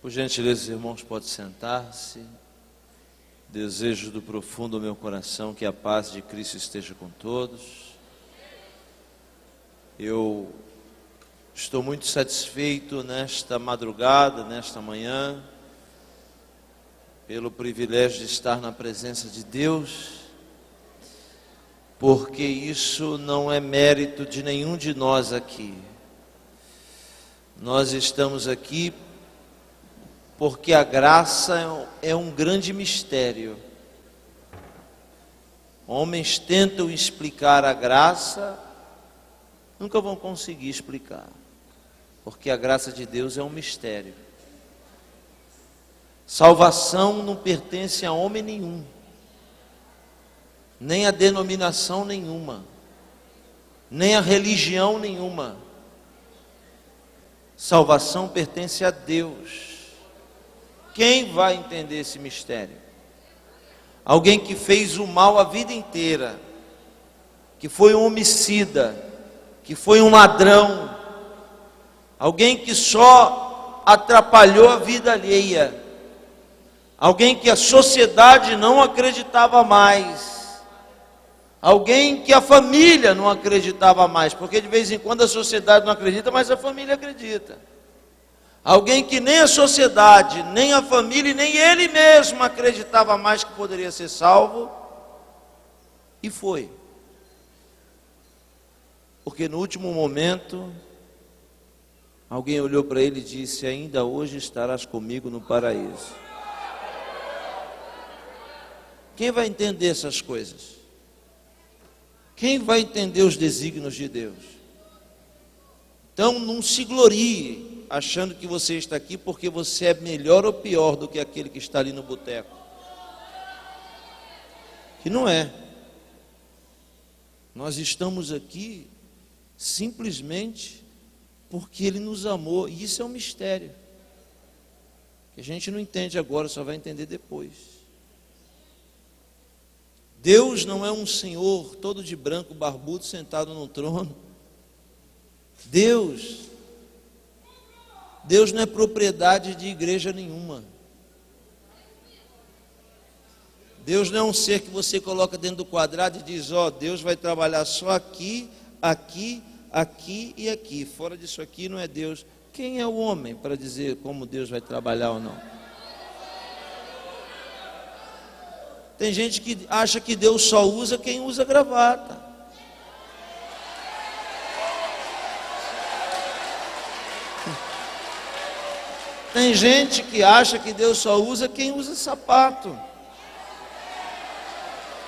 Por gentileza, irmãos, pode sentar-se. Desejo do profundo do meu coração que a paz de Cristo esteja com todos. Eu estou muito satisfeito nesta madrugada, nesta manhã, pelo privilégio de estar na presença de Deus, porque isso não é mérito de nenhum de nós aqui. Nós estamos aqui porque a graça é um grande mistério. Homens tentam explicar a graça, nunca vão conseguir explicar, porque a graça de Deus é um mistério. Salvação não pertence a homem nenhum, nem a denominação nenhuma, nem a religião nenhuma. Salvação pertence a Deus. Quem vai entender esse mistério? Alguém que fez o mal a vida inteira, que foi um homicida, que foi um ladrão, alguém que só atrapalhou a vida alheia, alguém que a sociedade não acreditava mais, alguém que a família não acreditava mais, porque de vez em quando a sociedade não acredita, mas a família acredita. Alguém que nem a sociedade, nem a família, nem ele mesmo acreditava mais que poderia ser salvo, e foi. Porque no último momento, alguém olhou para ele e disse: ainda hoje estarás comigo no paraíso. Quem vai entender essas coisas? Quem vai entender os desígnios de Deus? Então não se glorie achando que você está aqui porque você é melhor ou pior do que aquele que está ali no boteco. Que não é. Nós estamos aqui simplesmente porque Ele nos amou, e isso é um mistério que a gente não entende agora, só vai entender depois. Deus não é um senhor todo de branco, barbudo, sentado no trono. Deus não é propriedade de igreja nenhuma. Deus não é um ser que você coloca dentro do quadrado e diz: ó, Deus vai trabalhar só aqui, aqui, aqui e aqui. Fora disso aqui não é Deus. Quem é o homem para dizer como Deus vai trabalhar ou não? Tem gente que acha que Deus só usa quem usa gravata. Tem gente que acha que Deus só usa quem usa sapato,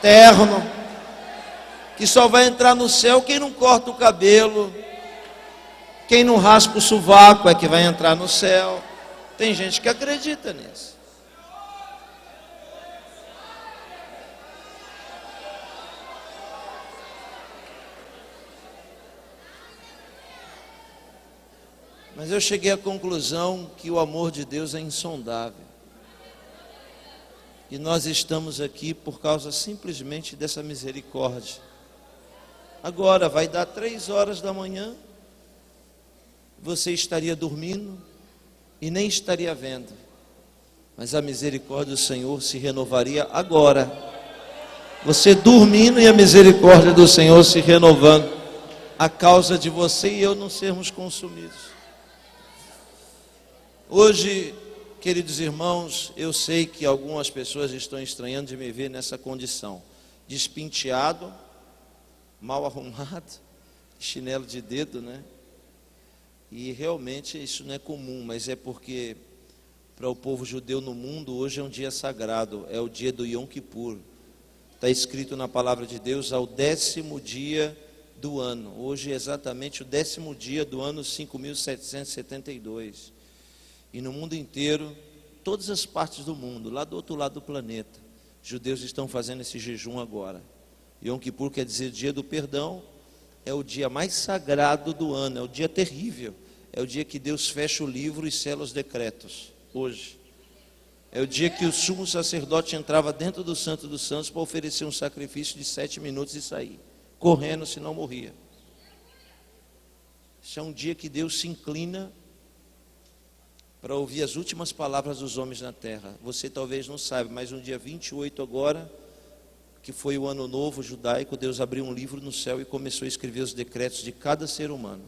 terno, que só vai entrar no céu quem não corta o cabelo, quem não raspa o sovaco é que vai entrar no céu. Tem gente que acredita nisso. Mas eu cheguei à conclusão que o amor de Deus é insondável. E nós estamos aqui por causa simplesmente dessa misericórdia. Agora vai dar 3 horas da manhã, você estaria dormindo e nem estaria vendo. Mas a misericórdia do Senhor se renovaria agora. Você dormindo e a misericórdia do Senhor se renovando, a causa de você e eu não sermos consumidos. Hoje, queridos irmãos, eu sei que algumas pessoas estão estranhando de me ver nessa condição, despinteado, mal arrumado, chinelo de dedo, né? E realmente isso não é comum, mas é porque para o povo judeu no mundo hoje é um dia sagrado, é o dia do Yom Kippur. Está escrito na palavra de Deus, ao 10º dia do ano. Hoje é exatamente o 10º dia do ano 5772. E no mundo inteiro, todas as partes do mundo, lá do outro lado do planeta, judeus estão fazendo esse jejum agora. Yom Kippur quer dizer dia do perdão, é o dia mais sagrado do ano, é o dia terrível, é o dia que Deus fecha o livro e sela os decretos, hoje. É o dia que o sumo sacerdote entrava dentro do Santo dos Santos para oferecer um sacrifício de 7 minutos e sair, correndo, senão morria. Esse é um dia que Deus se inclina para ouvir as últimas palavras dos homens na terra. Você talvez não saiba, mas no dia 28 agora, que foi o ano novo judaico, Deus abriu um livro no céu e começou a escrever os decretos de cada ser humano.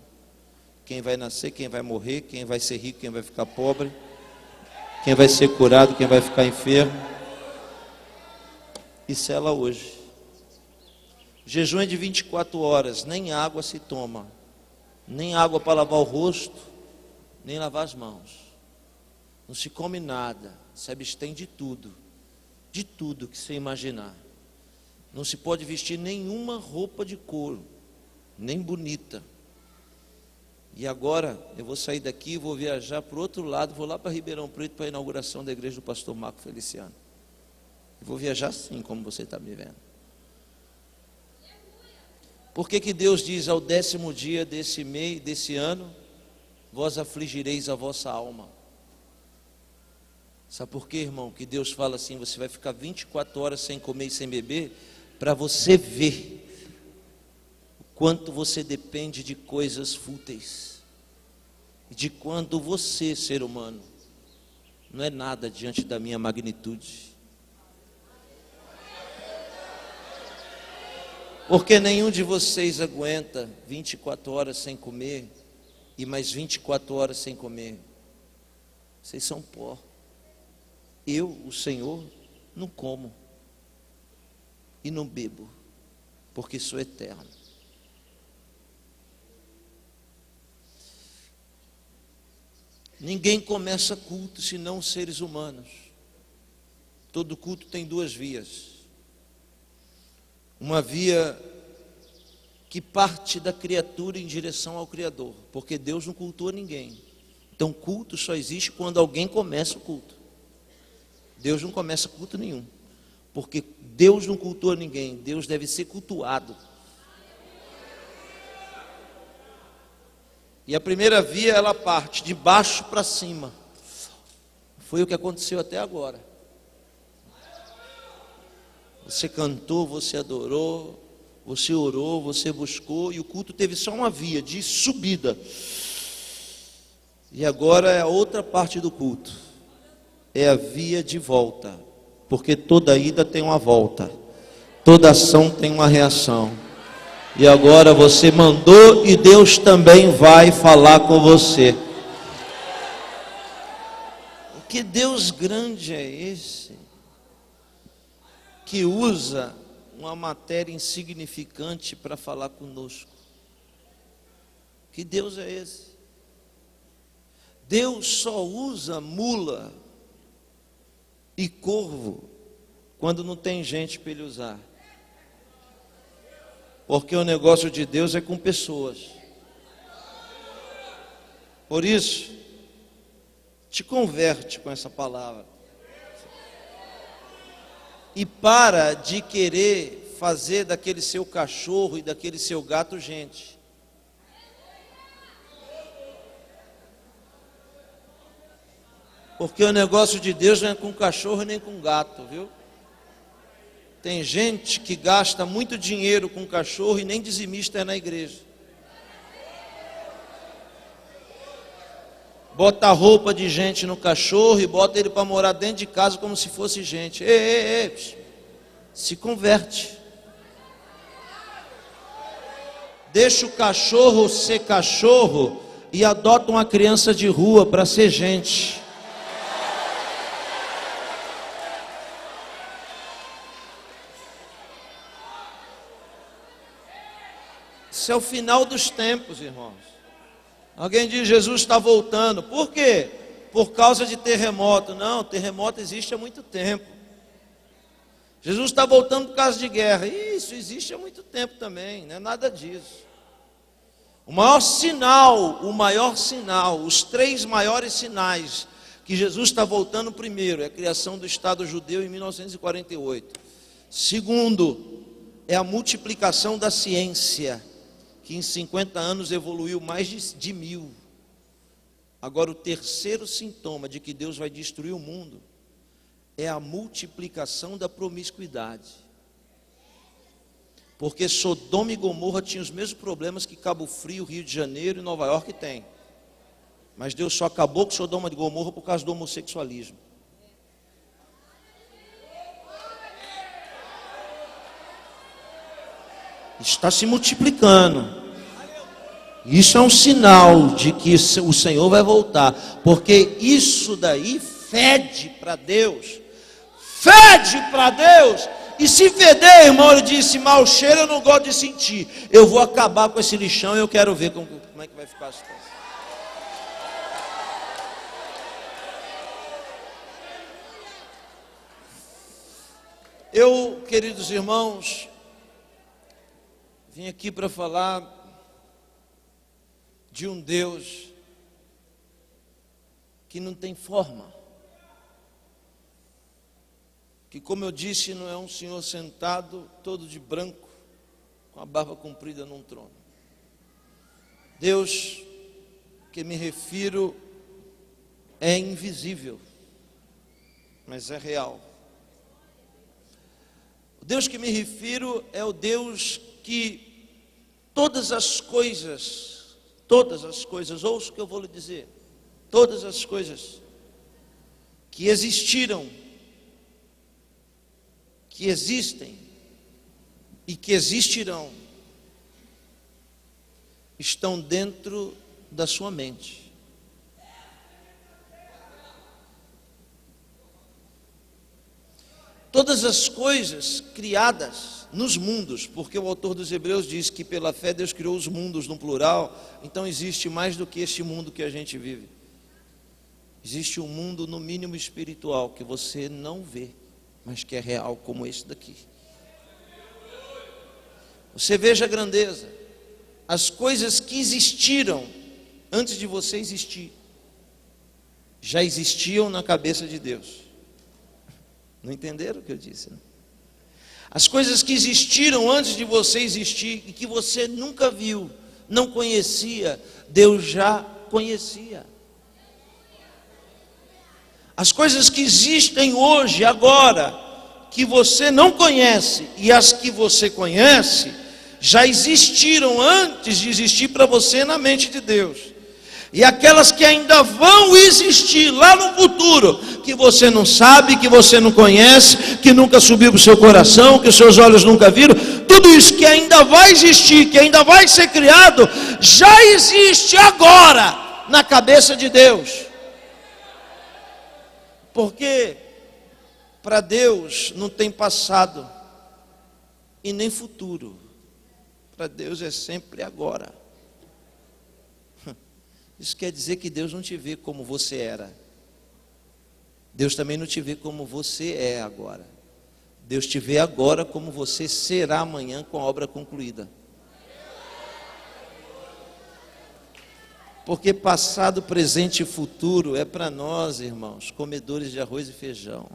Quem vai nascer, quem vai morrer, quem vai ser rico, quem vai ficar pobre, quem vai ser curado, quem vai ficar enfermo. E sela hoje. Jejum é de 24 horas, nem água se toma, nem água para lavar o rosto, nem lavar as mãos. Não se come nada, se abstém de tudo que você imaginar. Não se pode vestir nenhuma roupa de couro, nem bonita. E agora eu vou sair daqui, vou viajar para o outro lado, vou lá para Ribeirão Preto para a inauguração da igreja do pastor Marco Feliciano. Eu vou viajar assim, como você está me vendo. Por que Deus diz ao 10º dia desse mês, desse ano, vós afligireis a vossa alma? Sabe por quê, irmão? Que Deus fala assim, você vai ficar 24 horas sem comer e sem beber, para você ver o quanto você depende de coisas fúteis, e de quando você, ser humano, não é nada diante da minha magnitude. Porque nenhum de vocês aguenta 24 horas sem comer e mais 24 horas sem comer. Vocês são pó. Eu, o Senhor, não como e não bebo, porque sou eterno. Ninguém começa culto senão seres humanos. Todo culto tem duas vias. Uma via que parte da criatura em direção ao Criador, porque Deus não cultua ninguém. Então culto só existe quando alguém começa o culto. Deus não começa culto nenhum, porque Deus não cultua ninguém, Deus deve ser cultuado. E a primeira via, ela parte de baixo para cima. Foi o que aconteceu até agora. Você cantou, você adorou, você orou, você buscou, e o culto teve só uma via de subida. E agora é a outra parte do culto, é a via de volta, porque toda ida tem uma volta, toda ação tem uma reação. E agora você mandou e Deus também vai falar com você. Que Deus grande é esse, que usa uma matéria insignificante para falar conosco? Que Deus é esse? Deus só usa mula e corvo quando não tem gente para ele usar. Porque o negócio de Deus é com pessoas. Por isso, te converte com essa palavra. E para de querer fazer daquele seu cachorro e daquele seu gato gente. Porque o negócio de Deus não é com cachorro nem com gato, viu? Tem gente que gasta muito dinheiro com cachorro e nem dizimista é na igreja. Bota a roupa de gente no cachorro e bota ele para morar dentro de casa como se fosse gente. Ei, se converte. Deixa o cachorro ser cachorro e adota uma criança de rua para ser gente. Isso é o final dos tempos, irmãos. Alguém diz, Jesus está voltando. Por quê? Por causa de terremoto. Não, terremoto existe há muito tempo. Jesus está voltando por causa de guerra. Isso existe há muito tempo também, não é nada disso. O maior sinal, os 3 maiores sinais que Jesus está voltando: primeiro, é a criação do Estado judeu em 1948. Segundo, é a multiplicação da ciência, que em 50 anos evoluiu mais de 1000. Agora, o terceiro sintoma de que Deus vai destruir o mundo é a multiplicação da promiscuidade. Porque Sodoma e Gomorra tinham os mesmos problemas que Cabo Frio, Rio de Janeiro e Nova York tem. Mas Deus só acabou com Sodoma e Gomorra por causa do homossexualismo. Está se multiplicando. Isso é um sinal de que o Senhor vai voltar, porque isso daí fede para Deus. Fede para Deus. E se feder, irmão, ele disse, mau cheiro eu não gosto de sentir. Eu vou acabar com esse lixão e eu quero ver como é que vai ficar a situação. Eu, queridos irmãos, vim aqui para falar de um Deus que não tem forma, que, como eu disse, não é um senhor sentado todo de branco, com a barba comprida num trono. Deus que me refiro é invisível, mas é real. O Deus que me refiro é o Deus que todas as coisas, ouça o que eu vou lhe dizer, todas as coisas que existiram, que existem e que existirão, estão dentro da sua mente. Todas as coisas criadas nos mundos, porque o autor dos Hebreus diz que pela fé Deus criou os mundos no plural, então existe mais do que este mundo que a gente vive. Existe um mundo no mínimo espiritual que você não vê, mas que é real, como esse daqui. Você veja a grandeza. As coisas que existiram antes de você existir, já existiam na cabeça de Deus. Não entenderam o que eu disse, né? As coisas que existiram antes de você existir e que você nunca viu, não conhecia, Deus já conhecia. As coisas que existem hoje, agora, que você não conhece e as que você conhece, já existiram antes de existir para você na mente de Deus. E aquelas que ainda vão existir lá no futuro, que você não sabe, que você não conhece, que nunca subiu para o seu coração, que os seus olhos nunca viram, tudo isso que ainda vai existir, que ainda vai ser criado, já existe agora na cabeça de Deus. Porque para Deus não tem passado e nem futuro. Para Deus é sempre agora. Isso quer dizer que Deus não te vê como você era. Deus também não te vê como você é agora. Deus te vê agora como você será amanhã com a obra concluída. Porque passado, presente e futuro é para nós, irmãos, comedores de arroz e feijão.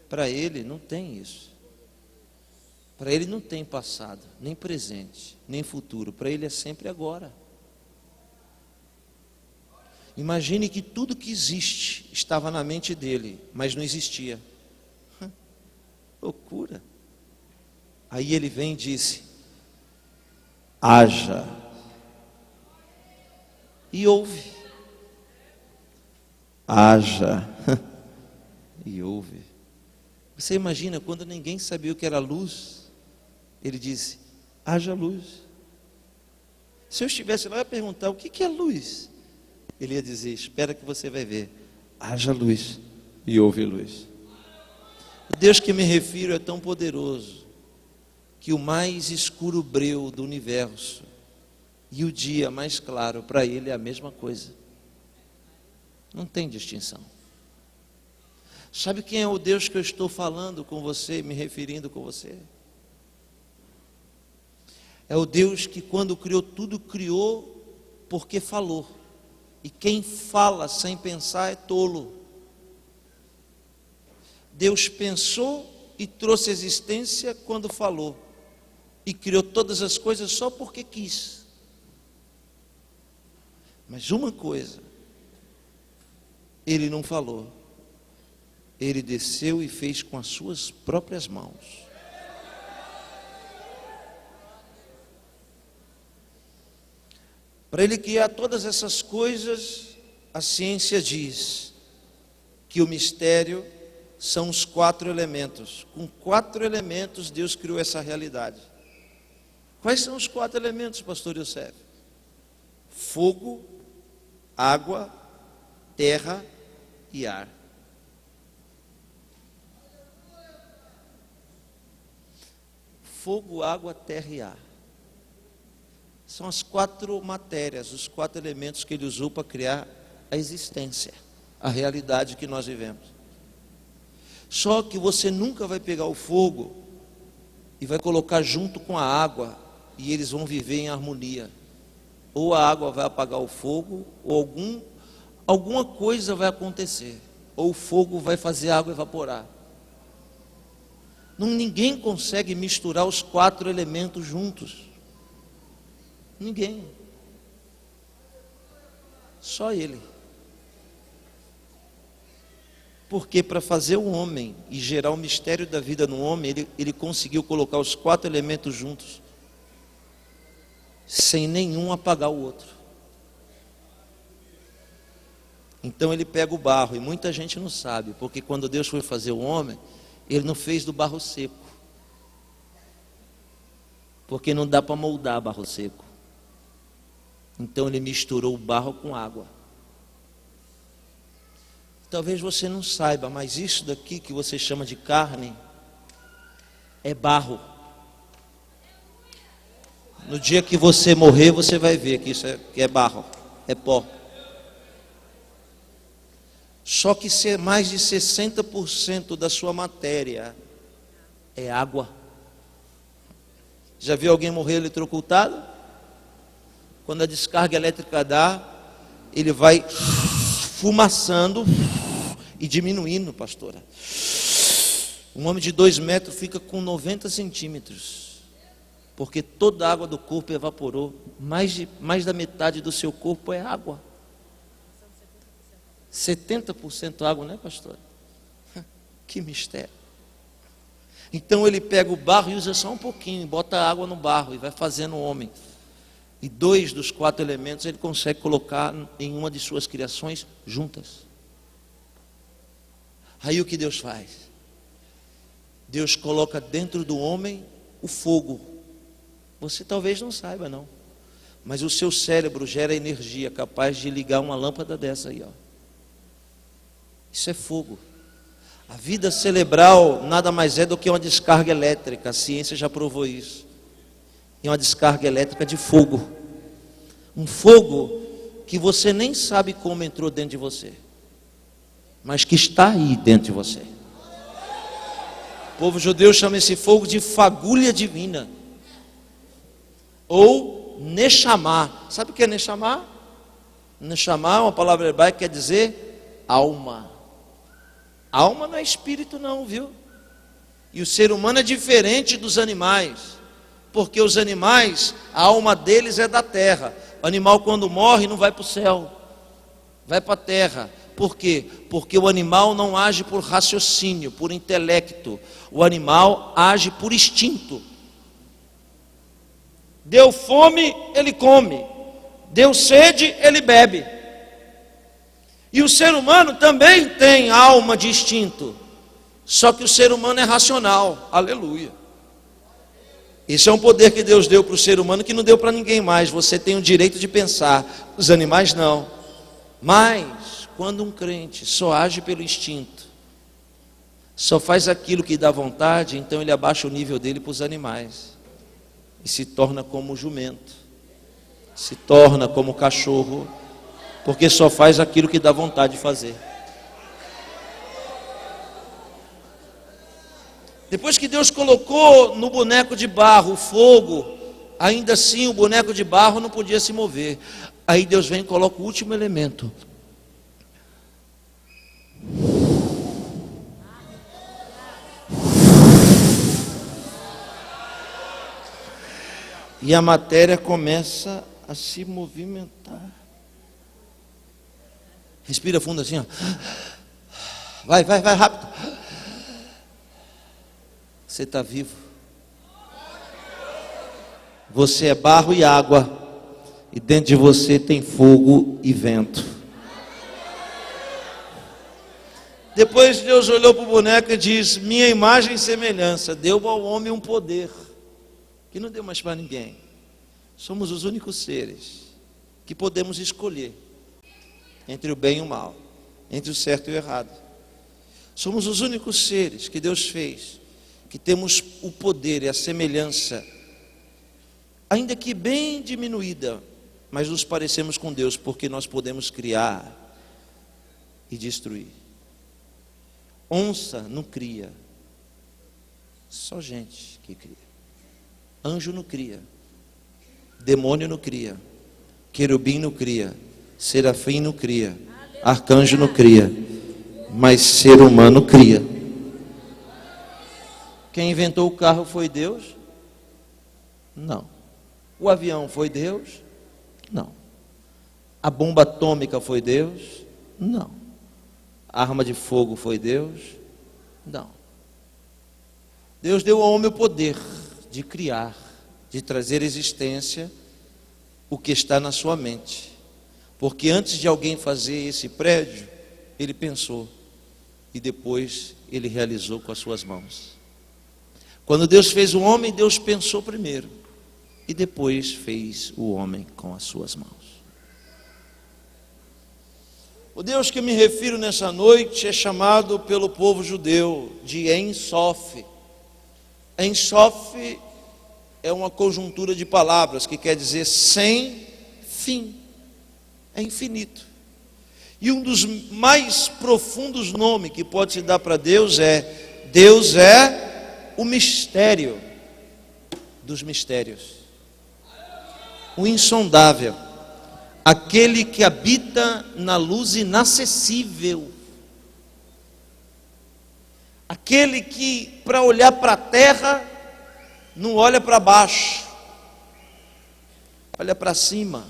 Para Ele não tem isso. Para Ele não tem passado, nem presente, nem futuro. Para Ele é sempre agora. Imagine que tudo que existe estava na mente dele, mas não existia. Loucura. Aí ele vem e disse: haja. E houve. Haja. E houve. Você imagina quando ninguém sabia o que era luz, ele disse: haja luz. Se eu estivesse lá, eu ia perguntar: o que é luz? Ele ia dizer: espera que você vai ver. Haja luz e houve luz. O Deus que me refiro é tão poderoso que o mais escuro breu do universo e o dia mais claro, para Ele é a mesma coisa. Não tem distinção. Sabe quem é o Deus que eu estou falando com você, me referindo com você? É o Deus que quando criou tudo, criou porque falou. E quem fala sem pensar é tolo. Deus pensou e trouxe existência quando falou. E criou todas as coisas só porque quis. Mas uma coisa, Ele não falou. Ele desceu e fez com as suas próprias mãos. Para ele criar todas essas coisas, a ciência diz que o mistério são os 4 elementos. Com 4 elementos, Deus criou essa realidade. Quais são os 4 elementos, pastor Youssef? Fogo, água, terra e ar. Fogo, água, terra e ar. São as 4 matérias, os 4 elementos que ele usou para criar a existência, a realidade que nós vivemos. Só que você nunca vai pegar o fogo e vai colocar junto com a água e eles vão viver em harmonia. Ou a água vai apagar o fogo, ou alguma coisa vai acontecer. Ou o fogo vai fazer a água evaporar. Ninguém consegue misturar os 4 elementos juntos. Ninguém. Só ele. Porque para fazer o homem e gerar o mistério da vida no homem, ele conseguiu colocar os 4 elementos juntos, sem nenhum apagar o outro. Então ele pega o barro, e muita gente não sabe, porque quando Deus foi fazer o homem, ele não fez do barro seco, porque não dá para moldar barro seco. Então ele misturou o barro com água. Talvez você não saiba, mas isso daqui que você chama de carne é barro. No dia que você morrer, você vai ver que isso que é barro, é pó. Só que mais de 60% da sua matéria é água. Já viu alguém morrer eletrocutado? Quando a descarga elétrica dá, ele vai fumaçando e diminuindo, pastora. Um homem de 2 metros fica com 90 centímetros, porque toda a água do corpo evaporou. Mais da metade do seu corpo é água. 70% água, não é, pastora? Que mistério. Então ele pega o barro e usa só um pouquinho, bota água no barro e vai fazendo o homem. E 2 dos 4 elementos ele consegue colocar em uma de suas criações juntas. Aí o que Deus faz? Deus coloca dentro do homem o fogo. Você talvez não saiba não, mas o seu cérebro gera energia capaz de ligar uma lâmpada dessa aí, ó. Isso é fogo. A vida cerebral nada mais é do que uma descarga elétrica. A ciência já provou isso. E uma descarga elétrica de fogo. Um fogo que você nem sabe como entrou dentro de você, mas que está aí dentro de você. O povo judeu chama esse fogo de fagulha divina, ou Neshama. Sabe o que é Neshama? Neshama é uma palavra hebraica que quer dizer alma. Alma não é espírito não, viu? E o ser humano é diferente dos animais, porque os animais, a alma deles é da terra. O animal quando morre não vai para o céu, vai para a terra. Por quê? Porque o animal não age por raciocínio, por intelecto. O animal age por instinto. Deu fome, ele come. Deu sede, ele bebe. E o ser humano também tem alma de instinto. Só que o ser humano é racional. Aleluia. Isso é um poder que Deus deu para o ser humano que não deu para ninguém mais. Você tem o direito de pensar. Os animais não. Mas quando um crente só age pelo instinto, só faz aquilo que dá vontade, então ele abaixa o nível dele para os animais e se torna como o jumento, se torna como o cachorro, porque só faz aquilo que dá vontade de fazer. Depois que Deus colocou no boneco de barro o fogo, ainda assim o boneco de barro não podia se mover. Aí Deus vem e coloca o último elemento. E a matéria começa a se movimentar. Respira fundo assim, ó. Vai rápido. Você está vivo. Você é barro e água. e dentro de você tem fogo e vento. Depois Deus olhou para o boneco e disse: minha imagem e semelhança. Deu ao homem um poder que não deu mais para ninguém. Somos os únicos seres que podemos escolher entre o bem e o mal, entre o certo e o errado. Somos os únicos seres que Deus fez que temos o poder e a semelhança, ainda que bem diminuída, mas nos parecemos com Deus, porque nós podemos criar e destruir. Onça não cria, só gente que cria. Anjo não cria, demônio não cria, querubim não cria, serafim não cria, arcanjo não cria, mas ser humano cria. Quem inventou o carro foi Deus? Não. O avião foi Deus? Não. A bomba atômica foi Deus? Não. A arma de fogo foi Deus? Não. Deus deu ao homem o poder de criar, de trazer à existência o que está na sua mente. Porque antes de alguém fazer esse prédio, ele pensou e depois ele realizou com as suas mãos. Quando Deus fez o homem, Deus pensou primeiro e depois fez o homem com as suas mãos. O Deus que eu me refiro nessa noite é chamado pelo povo judeu de En Sof. En Sof é uma conjuntura de palavras que quer dizer sem fim, é infinito. E um dos mais profundos nomes que pode se dar para Deus é o mistério dos mistérios, o insondável, aquele que habita na luz inacessível, aquele que para olhar para a terra não olha para baixo, olha para cima.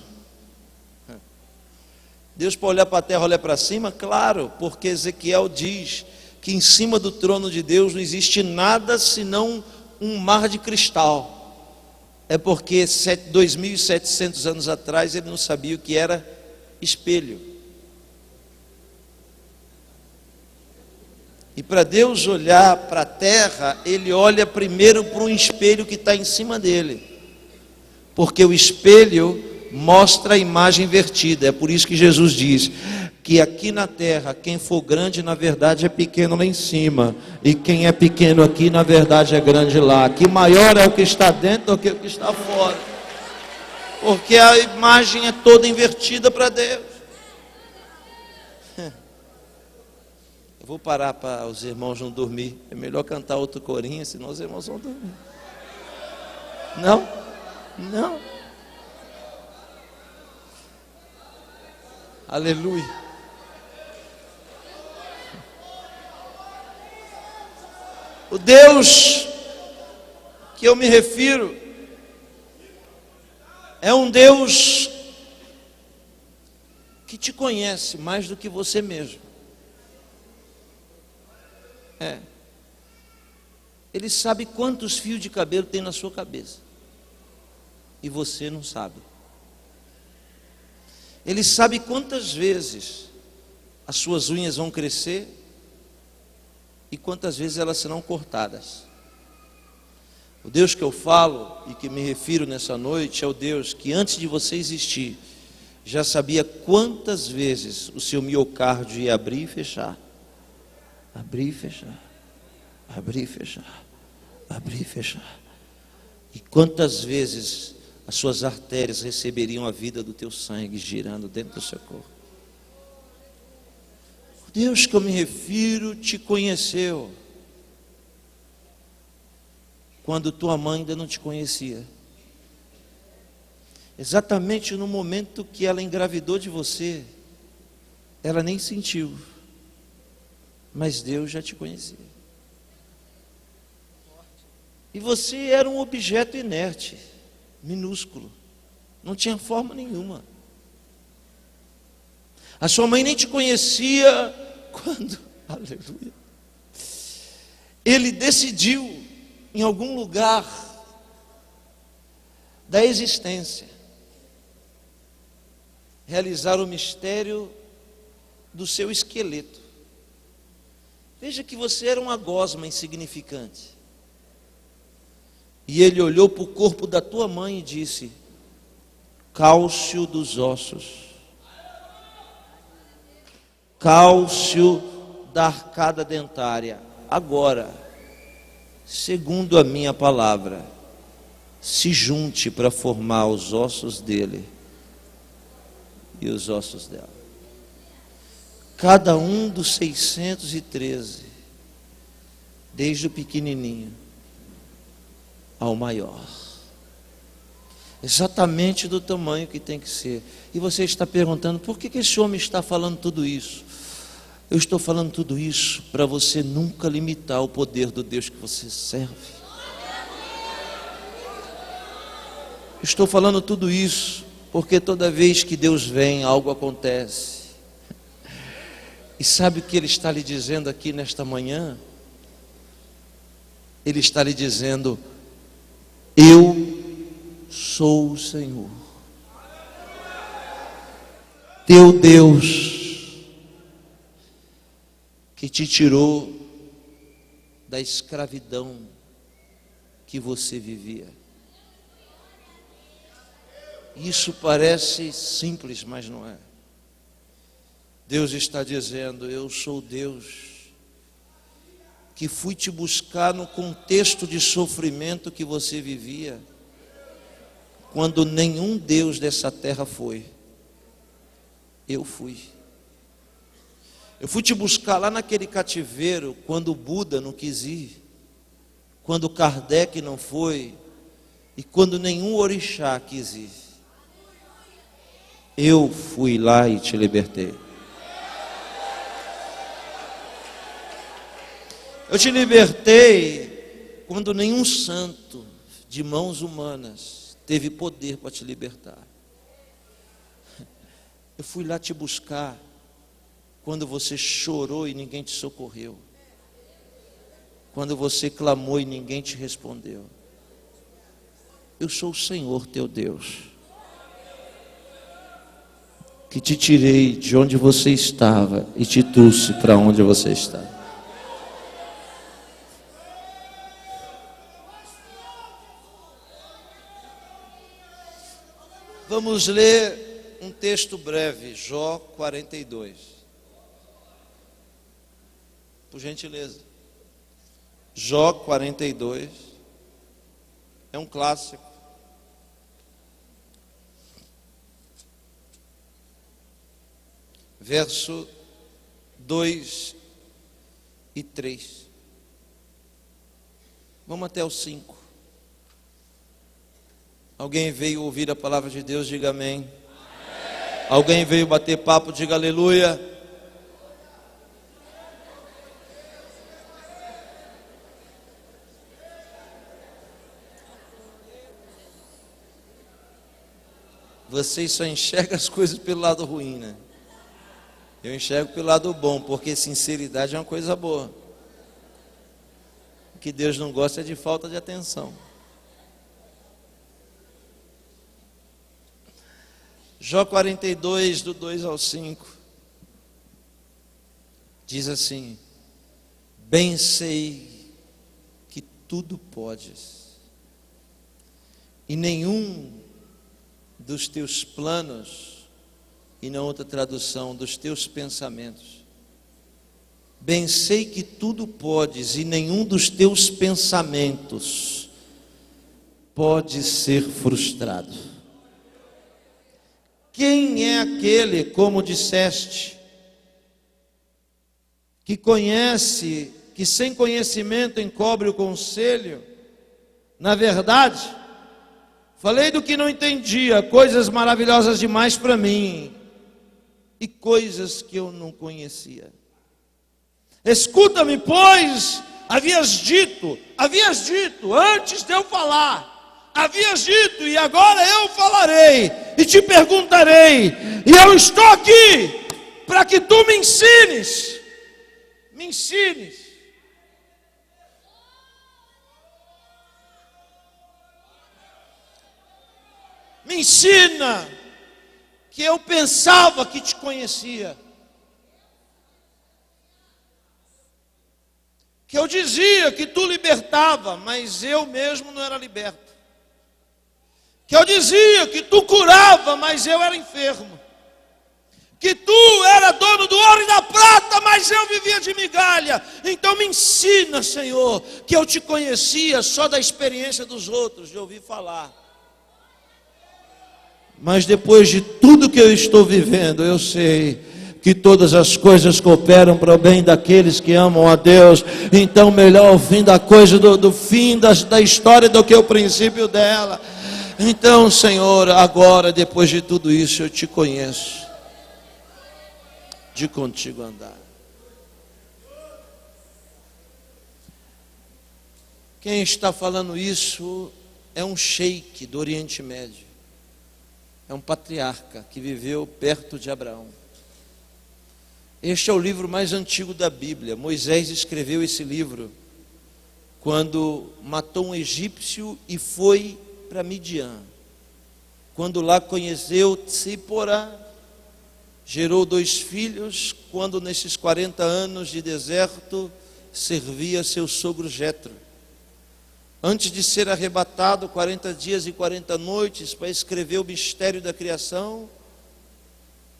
Deus para olhar para a terra olha para cima? Claro, porque Ezequiel diz que em cima do trono de Deus não existe nada senão um mar de cristal. É porque 2.700 anos atrás ele não sabia o que era espelho. E para Deus olhar para a terra, ele olha primeiro para um espelho que está em cima dele, porque o espelho mostra a imagem invertida. É por isso que Jesus diz que aqui na terra, quem for grande na verdade é pequeno lá em cima, e quem é pequeno aqui na verdade é grande lá. Que maior é o que está dentro do que o que está fora, porque a imagem é toda invertida para Deus. Eu vou parar para os irmãos não dormir. É melhor cantar outro corinho, senão os irmãos vão dormir. Não? Não. Aleluia. O Deus que eu me refiro é um Deus que te conhece mais do que você mesmo. Ele sabe quantos fios de cabelo tem na sua cabeça e você não sabe. Ele sabe quantas vezes as suas unhas vão crescer e quantas vezes elas serão cortadas. O Deus que eu falo e que me refiro nessa noite é o Deus que antes de você existir já sabia quantas vezes o seu miocárdio ia abrir e fechar, abrir e fechar, abrir e fechar, abrir e fechar, e quantas vezes as suas artérias receberiam a vida do teu sangue girando dentro do seu corpo. O Deus que eu me refiro te conheceu quando tua mãe ainda não te conhecia. Exatamente no momento que ela engravidou de você, ela nem sentiu, mas Deus já te conhecia. E você era um objeto inerte, minúsculo, não tinha forma nenhuma. A sua mãe nem te conhecia quando, aleluia, ele decidiu em algum lugar da existência realizar o mistério do seu esqueleto. Veja que você era uma gosma insignificante. E ele olhou para o corpo da tua mãe e disse: cálcio dos ossos, cálcio da arcada dentária. Agora, segundo a minha palavra, se junte para formar os ossos dele e os ossos dela. Cada um dos 613, desde o pequenininho ao maior, exatamente do tamanho que tem que ser. E você está perguntando: por que esse homem está falando tudo isso? Eu estou falando tudo isso para você nunca limitar o poder do Deus que você serve. Estou falando tudo isso porque toda vez que Deus vem, algo acontece. E sabe o que Ele está lhe dizendo aqui nesta manhã? Ele está lhe dizendo: eu sou o Senhor, teu Deus, que te tirou da escravidão que você vivia. Isso parece simples, mas não é. Deus está dizendo: eu sou Deus que fui te buscar no contexto de sofrimento que você vivia, quando nenhum Deus dessa terra foi. Eu fui. Eu fui te buscar lá naquele cativeiro, quando o Buda não quis ir, quando Kardec não foi, e quando nenhum orixá quis ir. Eu fui lá e te libertei. Eu te libertei quando nenhum santo de mãos humanas teve poder para te libertar. Eu fui lá te buscar quando você chorou e ninguém te socorreu, quando você clamou e ninguém te respondeu. Eu sou o Senhor teu Deus, que te tirei de onde você estava e te trouxe para onde você está. Vamos ler um texto breve, Jó 42. Por gentileza. Jó 42 é um clássico. Verso 2 e 3. Vamos até o 5. Alguém veio ouvir a palavra de Deus, diga amém. Alguém veio bater papo, diga aleluia. Vocês só enxergam as coisas pelo lado ruim, né? Eu enxergo pelo lado bom, porque sinceridade é uma coisa boa. O que Deus não gosta é de falta de atenção. Jó 42, do 2 ao 5, diz assim: bem sei que tudo podes, e nenhum dos teus planos, e na outra tradução, dos teus pensamentos. Bem sei que tudo podes, e nenhum dos teus pensamentos pode ser frustrado. Quem é aquele, como disseste, que conhece, que sem conhecimento encobre o conselho? Na verdade, falei do que não entendia, coisas maravilhosas demais para mim, e coisas que eu não conhecia. Escuta-me, pois, havias dito, antes de eu falar, havias dito, e agora eu falarei, e te perguntarei, e eu estou aqui, para que tu me ensines, me ensines. Me ensina, que eu pensava que te conhecia, que eu dizia que tu libertava, mas eu mesmo não era liberto, que eu dizia que tu curava, mas eu era enfermo, que tu era dono do ouro e da prata, mas eu vivia de migalha. Então me ensina, Senhor, que eu te conhecia só da experiência dos outros, de ouvir falar. Mas depois de tudo que eu estou vivendo, eu sei que todas as coisas cooperam para o bem daqueles que amam a Deus. Então melhor o fim da coisa do fim da história do que o princípio dela. Então, Senhor, agora depois de tudo isso eu te conheço, de contigo andar. Quem está falando isso é um sheik do Oriente Médio, é um patriarca que viveu perto de Abraão. Este é o livro mais antigo da Bíblia. Moisés escreveu esse livro quando matou um egípcio e foi para Midian. Quando lá conheceu Tsípora, gerou 2 filhos, quando nesses 40 anos de deserto servia seu sogro Jetro. Antes de ser arrebatado 40 dias e 40 noites para escrever o mistério da criação,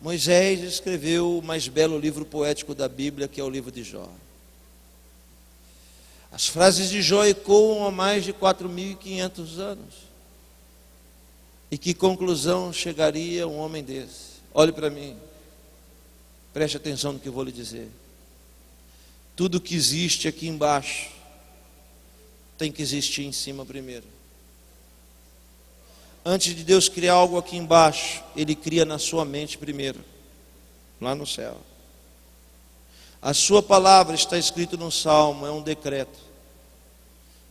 Moisés escreveu o mais belo livro poético da Bíblia, que é o livro de Jó. As frases de Jó ecoam há mais de 4.500 anos. E que conclusão chegaria um homem desse? Olhe para mim, preste atenção no que eu vou lhe dizer. Tudo que existe aqui embaixo tem que existir em cima primeiro. Antes de Deus criar algo aqui embaixo, Ele cria na sua mente primeiro, lá no céu. A sua palavra está escrito no Salmo, é um decreto.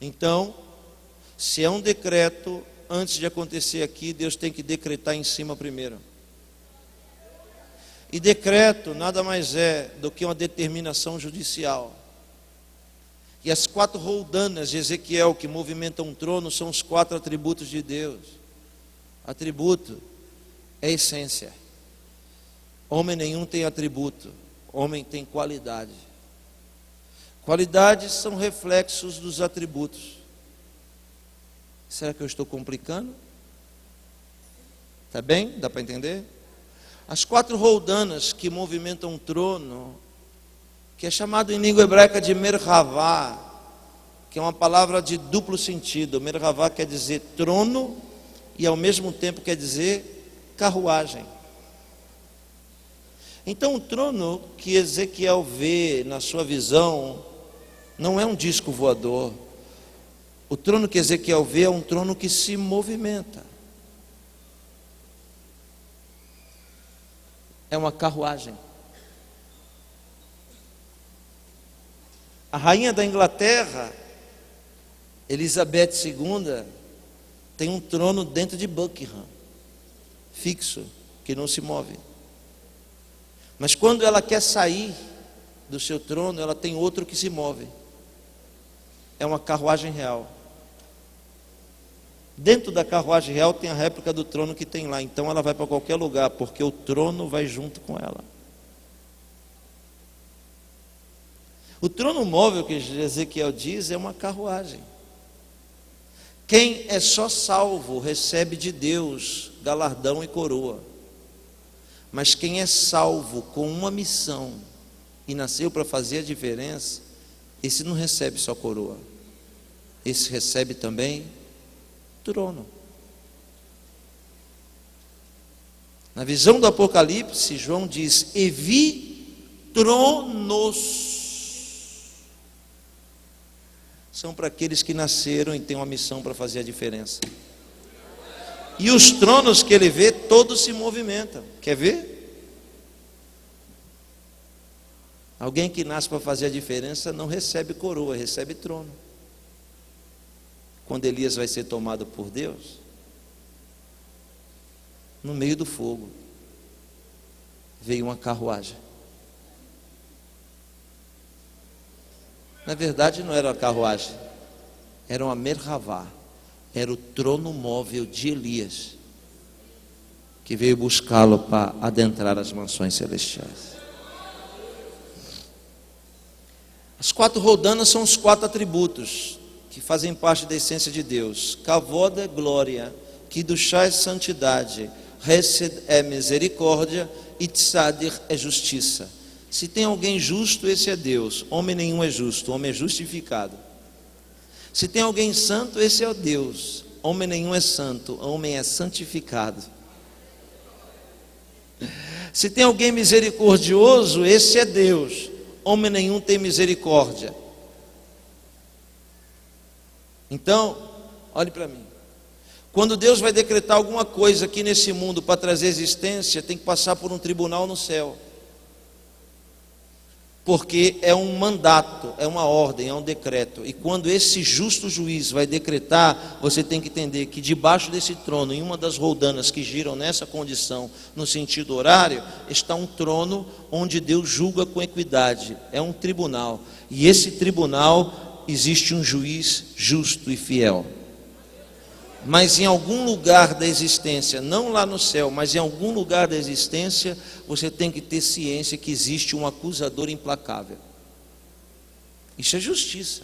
Então, se é um decreto, antes de acontecer aqui, Deus tem que decretar em cima primeiro. E decreto nada mais é do que uma determinação judicial. E as 4 roldanas de Ezequiel que movimentam um trono são os 4 atributos de Deus. Atributo é essência. Homem nenhum tem atributo, homem tem qualidade. Qualidades são reflexos dos atributos. Será que eu estou complicando? Está bem? Dá para entender? As 4 roldanas que movimentam um trono, que é chamado em língua hebraica de Merhavá, que é uma palavra de duplo sentido. Merhavá quer dizer trono e ao mesmo tempo quer dizer carruagem. Então o trono que Ezequiel vê na sua visão não é um disco voador. O trono que Ezequiel vê é um trono que se movimenta. É uma carruagem. A rainha da Inglaterra, Elizabeth II, tem um trono dentro de Buckingham, fixo, que não se move. Mas quando ela quer sair do seu trono, ela tem outro que se move. É uma carruagem real. Dentro da carruagem real tem a réplica do trono que tem lá. Então ela vai para qualquer lugar, porque o trono vai junto com ela. O trono móvel que Ezequiel diz é uma carruagem. Quem é só salvo recebe de Deus galardão e coroa. Mas quem é salvo com uma missão e nasceu para fazer a diferença, esse não recebe só coroa. Esse recebe também trono. Na visão do Apocalipse, João diz: e vi tronos. São para aqueles que nasceram e têm uma missão para fazer a diferença. E os tronos que ele vê, todos se movimentam. Quer ver? Alguém que nasce para fazer a diferença não recebe coroa, recebe trono. Quando Elias vai ser tomado por Deus, no meio do fogo veio uma carruagem. Na verdade não era uma carruagem, era uma merhavá, era o trono móvel de Elias, que veio buscá-lo para adentrar as mansões celestiais. As 4 rodanas são os 4 atributos que fazem parte da essência de Deus. Kavod é glória, Kiddushá é santidade, Hesed é misericórdia e Tzadir é justiça. Se tem alguém justo, esse é Deus. Homem nenhum é justo, homem é justificado. Se tem alguém santo, esse é o Deus. Homem nenhum é santo, homem é santificado. Se tem alguém misericordioso, esse é Deus. Homem nenhum tem misericórdia. Então, olhe para mim. Quando Deus vai decretar alguma coisa aqui nesse mundo para trazer existência, tem que passar por um tribunal no céu. Porque é um mandato, é uma ordem, é um decreto. E quando esse justo juiz vai decretar, você tem que entender que debaixo desse trono, em uma das roldanas que giram nessa condição, no sentido horário, está um trono onde Deus julga com equidade. É um tribunal. E esse tribunal existe um juiz justo e fiel. Mas em algum lugar da existência, não lá no céu, mas em algum lugar da existência, você tem que ter ciência que existe um acusador implacável. Isso é justiça.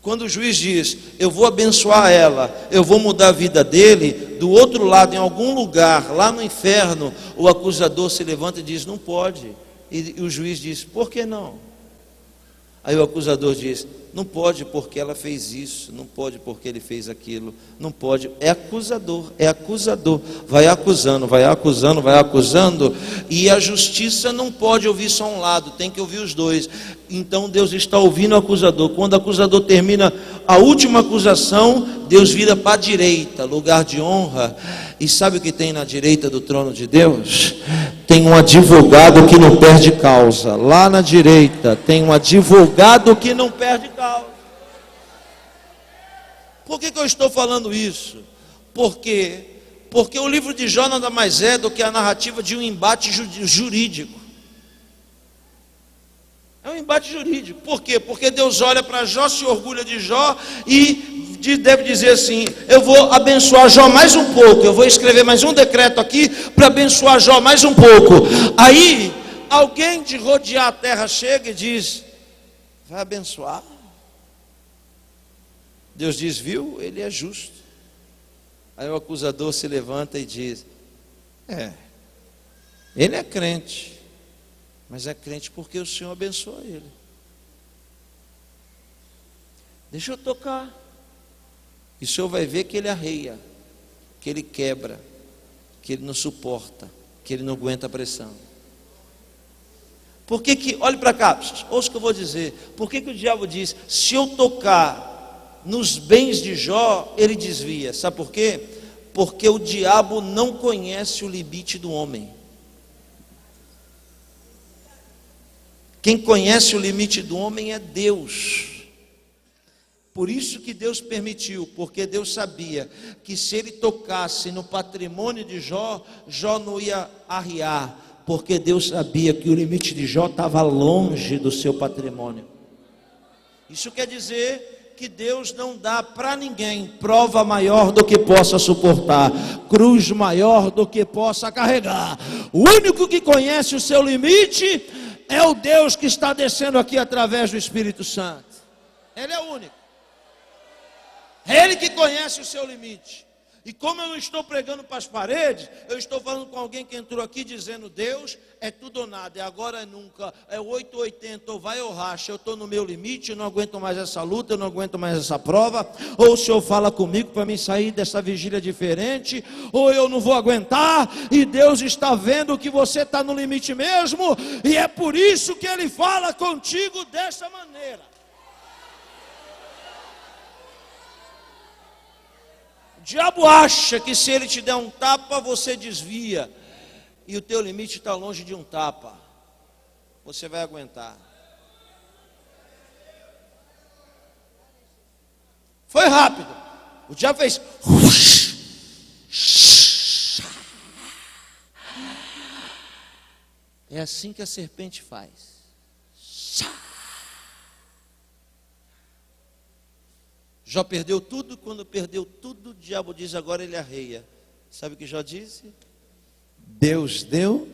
Quando o juiz diz, eu vou abençoar ela, eu vou mudar a vida dele, do outro lado, em algum lugar, lá no inferno, o acusador se levanta e diz, não pode. E o juiz diz, por que não? Aí o acusador diz, não pode porque ela fez isso, não pode porque ele fez aquilo, não pode, é acusador, vai acusando, e a justiça não pode ouvir só um lado, tem que ouvir os dois. Então Deus está ouvindo o acusador. Quando o acusador termina a última acusação, Deus vira para a direita, lugar de honra, e sabe o que tem na direita do trono de Deus? Tem um advogado que não perde causa. Lá na direita tem um advogado que não perde causa. Por que eu estou falando isso? Porque o livro de Jó nada mais é do que a narrativa de um embate jurídico. É um embate jurídico. Por quê? Porque Deus olha para Jó, se orgulha de Jó e deve dizer assim, eu vou abençoar Jó mais um pouco, eu vou escrever mais um decreto aqui para abençoar Jó mais um pouco. Aí alguém de rodear a terra chega e diz, vai abençoar? Deus diz, viu, ele é justo. Aí o acusador se levanta e diz, ele é crente, mas é crente porque o Senhor abençoa ele. Deixa eu tocar. E o Senhor vai ver que ele arreia, que ele quebra, que ele não suporta, que ele não aguenta a pressão. Por que olhe para cá, ouça o que eu vou dizer. Por que o diabo diz, se eu tocar nos bens de Jó, ele desvia? Sabe por quê? Porque o diabo não conhece o limite do homem. Quem conhece o limite do homem é Deus. Por isso que Deus permitiu, porque Deus sabia que se ele tocasse no patrimônio de Jó, Jó não ia arriar, porque Deus sabia que o limite de Jó estava longe do seu patrimônio. Isso quer dizer que Deus não dá para ninguém prova maior do que possa suportar, cruz maior do que possa carregar. O único que conhece o seu limite é o Deus que está descendo aqui através do Espírito Santo. Ele é o único. É Ele que conhece o seu limite. E como eu não estou pregando para as paredes, eu estou falando com alguém que entrou aqui dizendo, Deus, é tudo ou nada, é agora ou nunca, é 8 ou 80, ou vai ou racha, eu estou no meu limite, eu não aguento mais essa luta, eu não aguento mais essa prova, ou o Senhor fala comigo para mim sair dessa vigília diferente, ou eu não vou aguentar, e Deus está vendo que você está no limite mesmo, e é por isso que Ele fala contigo dessa maneira. O diabo acha que se ele te der um tapa, você desvia. E o teu limite está longe de um tapa. Você vai aguentar. Foi rápido. O diabo fez. É assim que a serpente faz. Jó perdeu tudo, quando perdeu tudo, o diabo diz, agora ele arreia. Sabe o que Jó disse? Deus deu,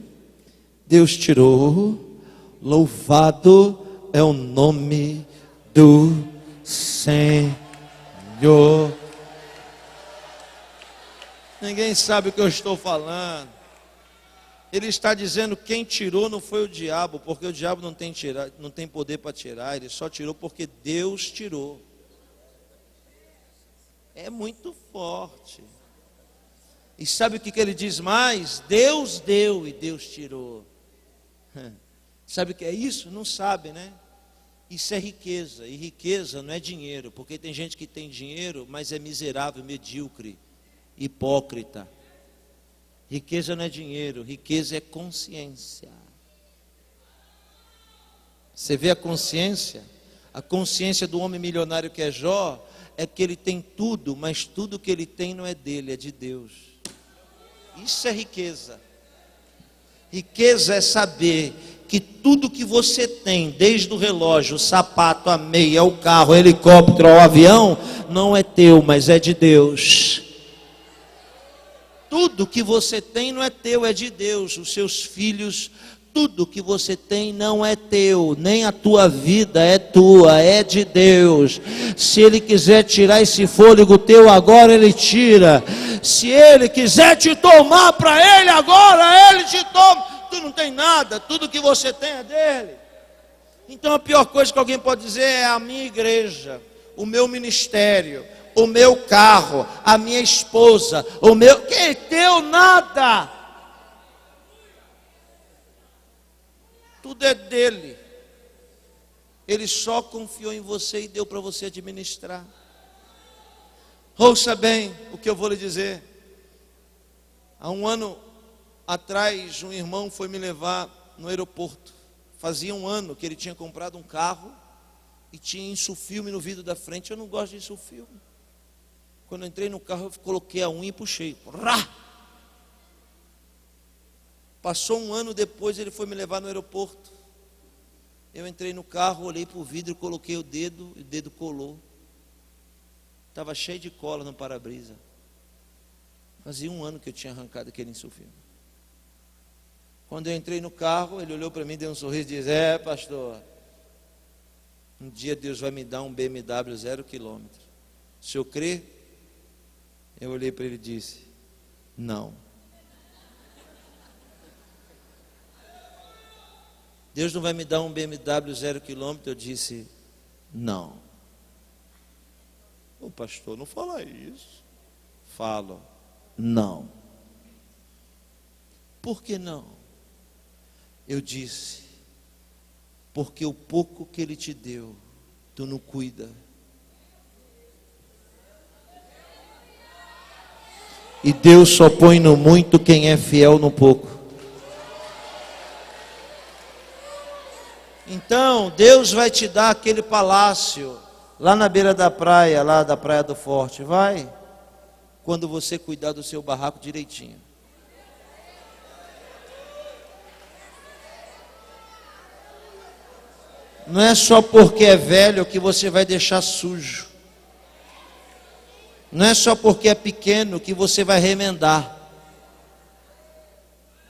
Deus tirou, louvado é o nome do Senhor. Ninguém sabe o que eu estou falando. Ele está dizendo que quem tirou não foi o diabo, porque o diabo não tem poder para tirar, ele só tirou porque Deus tirou. É muito forte. E sabe o que ele diz mais? Deus deu e Deus tirou. Sabe o que é isso? Não sabe, né? Isso é riqueza, e riqueza não é dinheiro, porque tem gente que tem dinheiro, mas é miserável, medíocre, hipócrita. Riqueza não é dinheiro, riqueza é consciência. Você vê a consciência? A consciência do homem milionário que é Jó, é que ele tem tudo, mas tudo que ele tem não é dele, é de Deus. Isso é riqueza. Riqueza é saber que tudo que você tem, desde o relógio, o sapato, a meia, o carro, o helicóptero, o avião, não é teu, mas é de Deus. Tudo que você tem não é teu, é de Deus. Os seus filhos, tudo que você tem não é teu, nem a tua vida é tua, é de Deus. Se Ele quiser tirar esse fôlego teu agora, Ele tira. Se Ele quiser te tomar para Ele agora, Ele te toma. Tu não tem nada, tudo que você tem é dele. Então a pior coisa que alguém pode dizer é a minha igreja, o meu ministério, o meu carro, a minha esposa, o meu... Que é teu nada. Tudo é dele. Ele só confiou em você e deu para você administrar. Ouça bem o que eu vou lhe dizer. Há um ano atrás, um irmão foi me levar no aeroporto. Fazia um ano que ele tinha comprado um carro e tinha insufilme no vidro da frente. Eu não gosto de insufilme. Quando eu entrei no carro, eu coloquei a unha e puxei. Rá! Passou um ano depois, ele foi me levar no aeroporto. Eu entrei no carro, olhei para o vidro, coloquei o dedo colou. Estava cheio de cola no para-brisa. Fazia um ano que eu tinha arrancado aquele insufilme. Quando eu entrei no carro, ele olhou para mim, deu um sorriso e disse: pastor, um dia Deus vai me dar um BMW 0 km. O senhor crê? Eu olhei para ele e disse: não. Deus não vai me dar um BMW 0 km? Eu disse: não. Ô pastor, não fala isso. Falo: não. Por que não? Eu disse: porque o pouco que Ele te deu, tu não cuida. E Deus só põe no muito quem é fiel no pouco. Então, Deus vai te dar aquele palácio lá na beira da praia, lá da Praia do Forte. Vai, quando você cuidar do seu barraco direitinho. Não é só porque é velho que você vai deixar sujo. Não é só porque é pequeno que você vai remendar.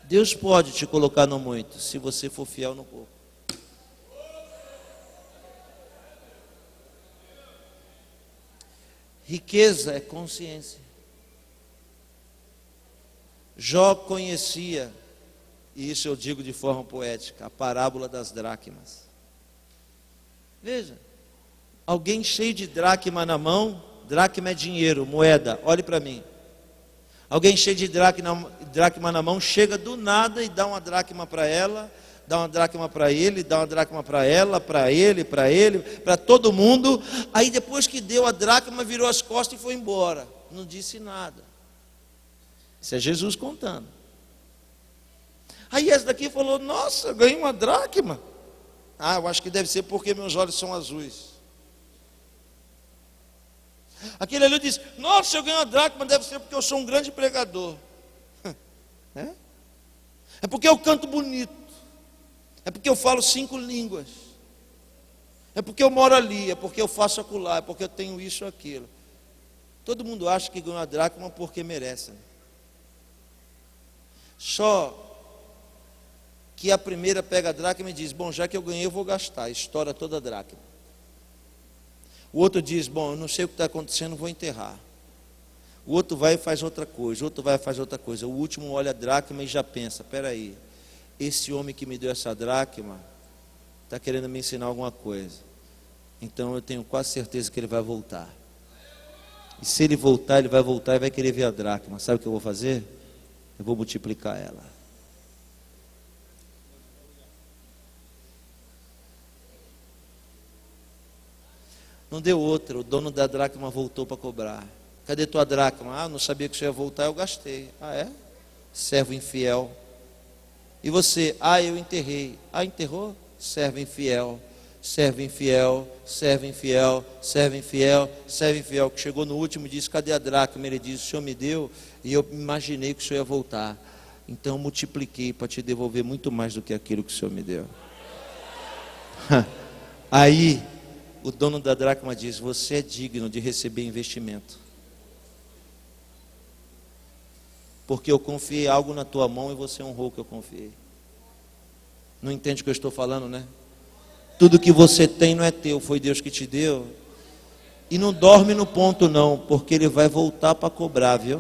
Deus pode te colocar no muito, se você for fiel no pouco. Riqueza é consciência. Jó conhecia, e isso eu digo de forma poética, a parábola das dracmas. Veja, alguém cheio de dracma na mão, dracma é dinheiro, moeda, olhe para mim. Alguém cheio de dracma na mão, chega do nada e dá uma dracma para ela, dá uma dracma para ele, dá uma dracma para ela, para ele, para todo mundo. Aí depois que deu a dracma, virou as costas e foi embora. Não disse nada. Isso é Jesus contando. Aí essa daqui falou: nossa, eu ganhei uma dracma. Ah, eu acho que deve ser porque meus olhos são azuis. Aquele ali disse: nossa, eu ganhei uma dracma, deve ser porque eu sou um grande pregador. É porque eu canto bonito. É porque eu falo 5 línguas. É porque eu moro ali. É porque eu faço acolá. É porque eu tenho isso ou aquilo. Todo mundo acha que ganha uma dracma porque merece. Só que a primeira pega a dracma e diz: bom, já que eu ganhei, eu vou gastar. Estoura toda a dracma. O outro diz: bom, eu não sei o que está acontecendo, vou enterrar. O outro vai e faz outra coisa. O outro vai e faz outra coisa. O último olha a dracma e já pensa: peraí, esse homem que me deu essa dracma está querendo me ensinar alguma coisa. Então eu tenho quase certeza que ele vai voltar. E se ele voltar, ele vai voltar e vai querer ver a dracma. Sabe o que eu vou fazer? Eu vou multiplicar ela. Não deu outra, o dono da dracma voltou para cobrar. Cadê tua dracma? Ah, não sabia que você ia voltar, eu gastei. Ah, é? Servo infiel. E você? Ah, eu enterrei. Ah, enterrou? Servo infiel. Servo infiel, servo infiel, servo infiel, servo infiel, que chegou no último e disse: cadê a dracma? Ele disse: o senhor me deu e eu imaginei que o senhor ia voltar, então multipliquei para te devolver muito mais do que aquilo que o senhor me deu. Aí o dono da dracma diz: você é digno de receber investimento, porque eu confiei algo na tua mão e você honrou o que eu confiei. Não entende o que eu estou falando, né? Tudo que você tem não é teu, foi Deus que te deu. E não dorme no ponto não, porque ele vai voltar para cobrar, viu?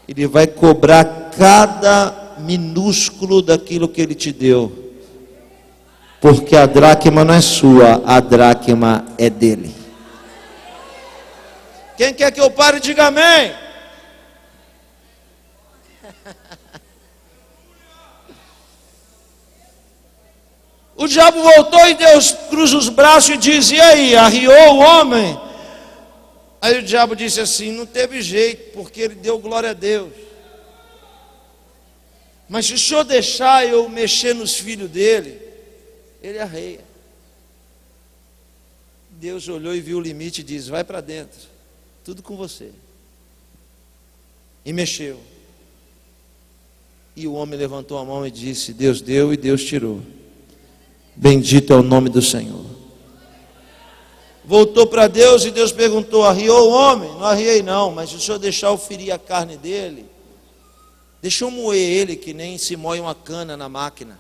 Ele vai cobrar cada minúsculo daquilo que ele te deu. Porque a dracma não é sua, a dracma é dele. Quem quer que eu pare, diga amém. O diabo voltou e Deus cruza os braços e diz: e aí, arriou o homem? Aí o diabo disse assim: não teve jeito, porque ele deu glória a Deus. Mas se o senhor deixar eu mexer nos filhos dele, ele arreia. Deus olhou e viu o limite e disse: vai para dentro, tudo com você. E mexeu. E o homem levantou a mão e disse: Deus deu e Deus tirou. Bendito é o nome do Senhor. Voltou para Deus e Deus perguntou: arriou o homem? Não arriei não, mas se o senhor deixar eu ferir a carne dele, deixa eu moer ele que nem se moe uma cana na máquina.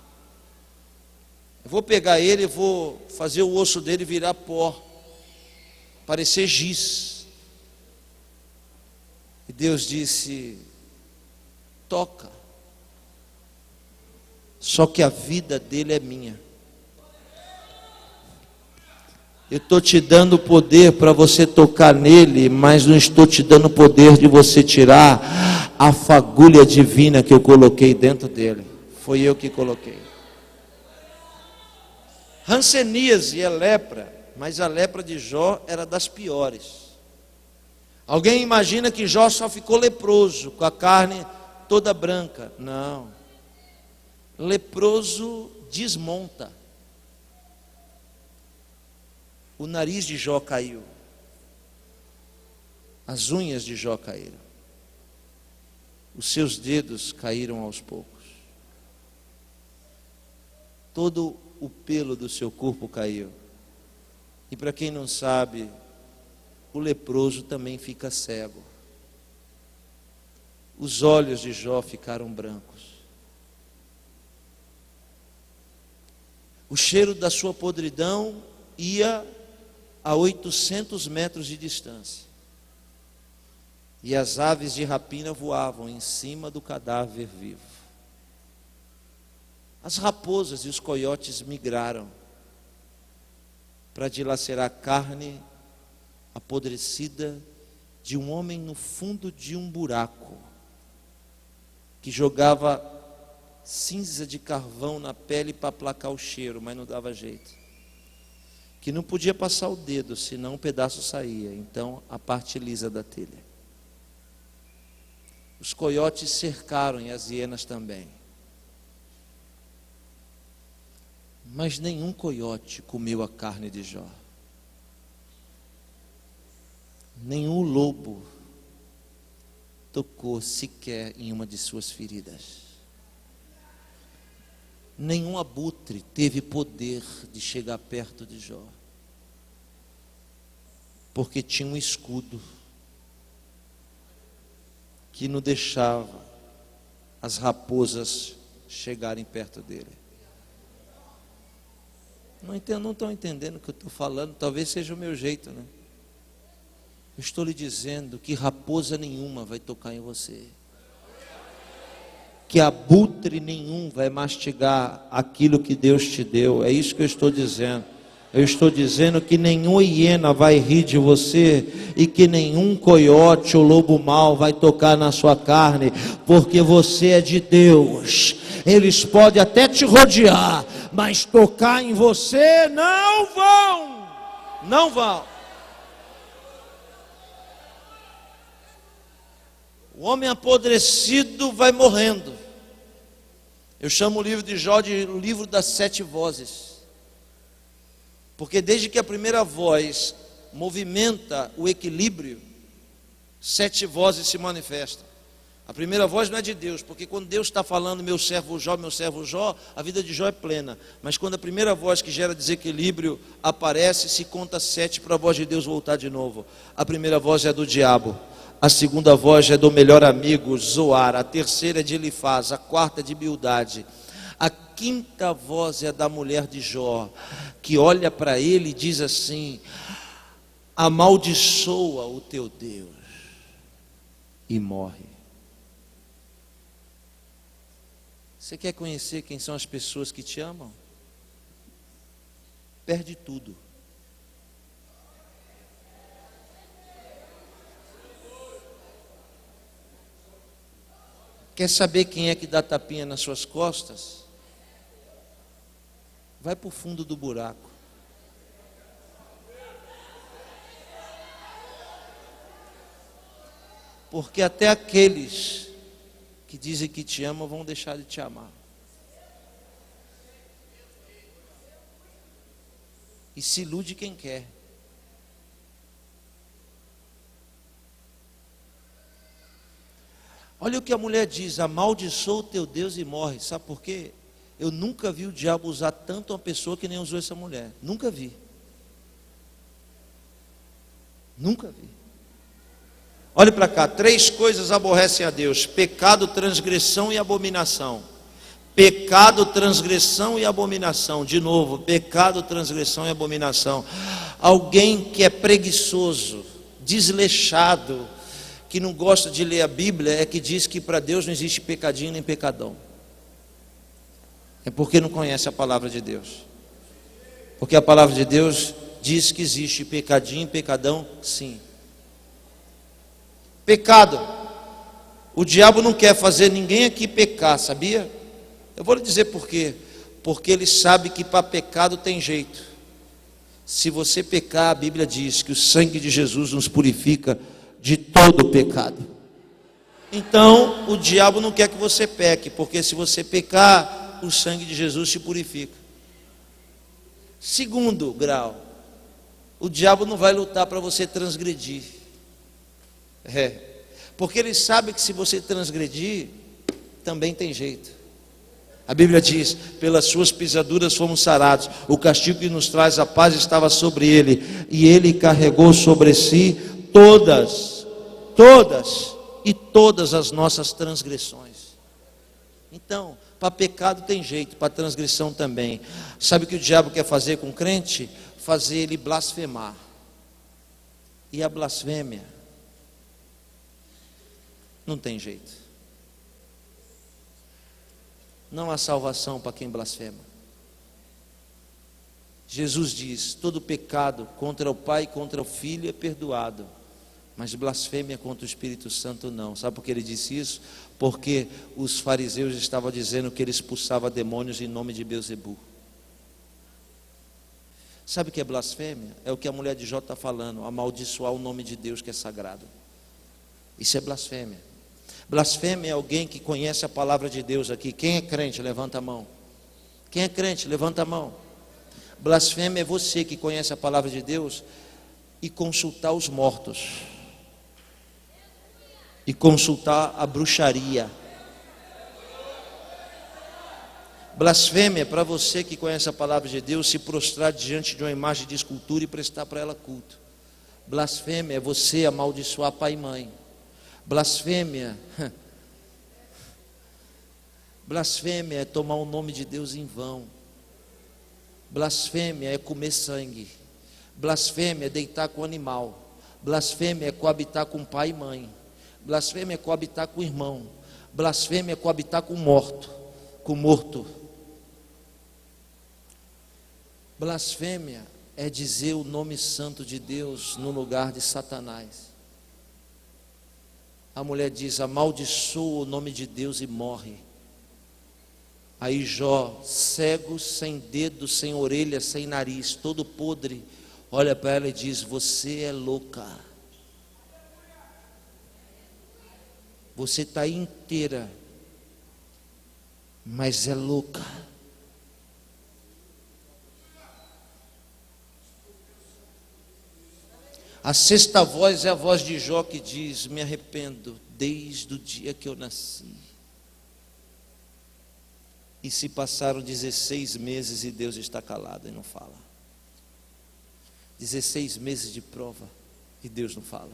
Eu vou pegar ele e vou fazer o osso dele virar pó, parecer giz. E Deus disse: toca. Só que a vida dele é minha. Eu estou te dando poder para você tocar nele, mas não estou te dando poder de você tirar a fagulha divina que eu coloquei dentro dele. Foi eu que coloquei. Hanseníase é lepra, mas a lepra de Jó era das piores. Alguém imagina que Jó só ficou leproso, com a carne toda branca. Não. Leproso desmonta. O nariz de Jó caiu. As unhas de Jó caíram. Os seus dedos caíram aos poucos. Todo o pelo do seu corpo caiu. E para quem não sabe, o leproso também fica cego. Os olhos de Jó ficaram brancos. O cheiro da sua podridão ia a 800 metros de distância. E as aves de rapina voavam em cima do cadáver vivo. As raposas e os coiotes migraram para dilacerar a carne apodrecida de um homem no fundo de um buraco, que jogava cinza de carvão na pele para aplacar o cheiro, mas não dava jeito. Que não podia passar o dedo, senão um pedaço saía. Então a parte lisa da telha. Os coiotes cercaram e as hienas também. Mas nenhum coiote comeu a carne de Jó. Nenhum lobo tocou sequer em uma de suas feridas. Nenhum abutre teve poder de chegar perto de Jó, porque tinha um escudo que não deixava as raposas chegarem perto dele. Não estão entendendo o que eu estou falando, talvez seja o meu jeito, né? Eu estou lhe dizendo que raposa nenhuma vai tocar em você, que abutre nenhum vai mastigar aquilo que Deus te deu. É isso que eu estou dizendo. Eu estou dizendo que nenhuma hiena vai rir de você e que nenhum coiote ou lobo mau vai tocar na sua carne, porque você é de Deus. Eles podem até te rodear, mas tocar em você não vão. Não vão. O homem apodrecido vai morrendo. Eu chamo o livro de Jó de o livro das 7 vozes. Porque desde que a primeira voz movimenta o equilíbrio, 7 vozes se manifestam. A primeira voz não é de Deus, porque quando Deus está falando meu servo Jó, a vida de Jó é plena. Mas quando a primeira voz que gera desequilíbrio aparece, se conta 7 para a voz de Deus voltar de novo. A primeira voz é do diabo. A segunda voz é do melhor amigo, Zoar. A terceira é de Elifaz. A quarta é de Bildade. A quinta voz é da mulher de Jó, que olha para ele e diz assim: amaldiçoa o teu Deus, e morre. Você quer conhecer quem são as pessoas que te amam? Perde tudo. Quer saber quem é que dá tapinha nas suas costas? Vai para o fundo do buraco. Porque até aqueles que dizem que te amam vão deixar de te amar. E se ilude quem quer. Olha o que a mulher diz: amaldiçoa o teu Deus e morre. Sabe por quê? Eu nunca vi o diabo usar tanto uma pessoa que nem usou essa mulher. Nunca vi. Nunca vi. Olhe para cá, 3 coisas aborrecem a Deus: pecado, transgressão e abominação. Pecado, transgressão e abominação. De novo, pecado, transgressão e abominação. Alguém que é preguiçoso, desleixado, que não gosta de ler a Bíblia, é que diz que para Deus não existe pecadinho nem pecadão. É porque não conhece a palavra de Deus. Porque a palavra de Deus diz que existe pecadinho e pecadão, sim. Pecado. O diabo não quer fazer ninguém aqui pecar, sabia? Eu vou lhe dizer por quê. Porque ele sabe que para pecado tem jeito. Se você pecar, a Bíblia diz que o sangue de Jesus nos purifica de todo o pecado. Então, o diabo não quer que você peque, porque se você pecar, o sangue de Jesus te purifica. Segundo grau, o diabo não vai lutar para você transgredir. Porque ele sabe que se você transgredir, também tem jeito. A Bíblia diz: pelas suas pisaduras fomos sarados, o castigo que nos traz a paz estava sobre ele, e ele carregou sobre si todas as nossas transgressões. Então, para pecado tem jeito, para transgressão também. Sabe o que o diabo quer fazer com o crente? Fazer ele blasfemar. E a blasfêmia não tem jeito. Não há salvação para quem blasfema. Jesus diz: todo pecado contra o Pai e contra o Filho é perdoado, mas blasfêmia contra o Espírito Santo não. Sabe por que ele disse isso? Porque os fariseus estavam dizendo que ele expulsava demônios em nome de Beelzebu. Sabe o que é blasfêmia? É o que a mulher de Jó está falando: amaldiçoar o nome de Deus que é sagrado. Isso é blasfêmia. Blasfêmia é alguém que conhece a palavra de Deus aqui. Quem é crente, levanta a mão. Quem é crente, levanta a mão. Blasfêmia é você que conhece a palavra de Deus e consultar os mortos, e consultar a bruxaria. Blasfêmia é para você que conhece a palavra de Deus se prostrar diante de uma imagem de escultura e prestar para ela culto. Blasfêmia é você amaldiçoar pai e mãe. Blasfêmia Blasfêmia é tomar o nome de Deus em vão. Blasfêmia é comer sangue. Blasfêmia é deitar com animal. Blasfêmia é coabitar com pai e mãe. Blasfêmia é coabitar com irmão. Blasfêmia é coabitar com morto. Blasfêmia é dizer o nome santo de Deus no lugar de Satanás. A mulher diz: amaldiçoa o nome de Deus e morre. Aí Jó, cego, sem dedo, sem orelha, sem nariz, todo podre, olha para ela e diz: você é louca. Você está inteira, mas é louca. A sexta voz é a voz de Jó que diz: me arrependo desde o dia que eu nasci. E se passaram 16 meses e Deus está calado e não fala. 16 meses de prova e Deus não fala.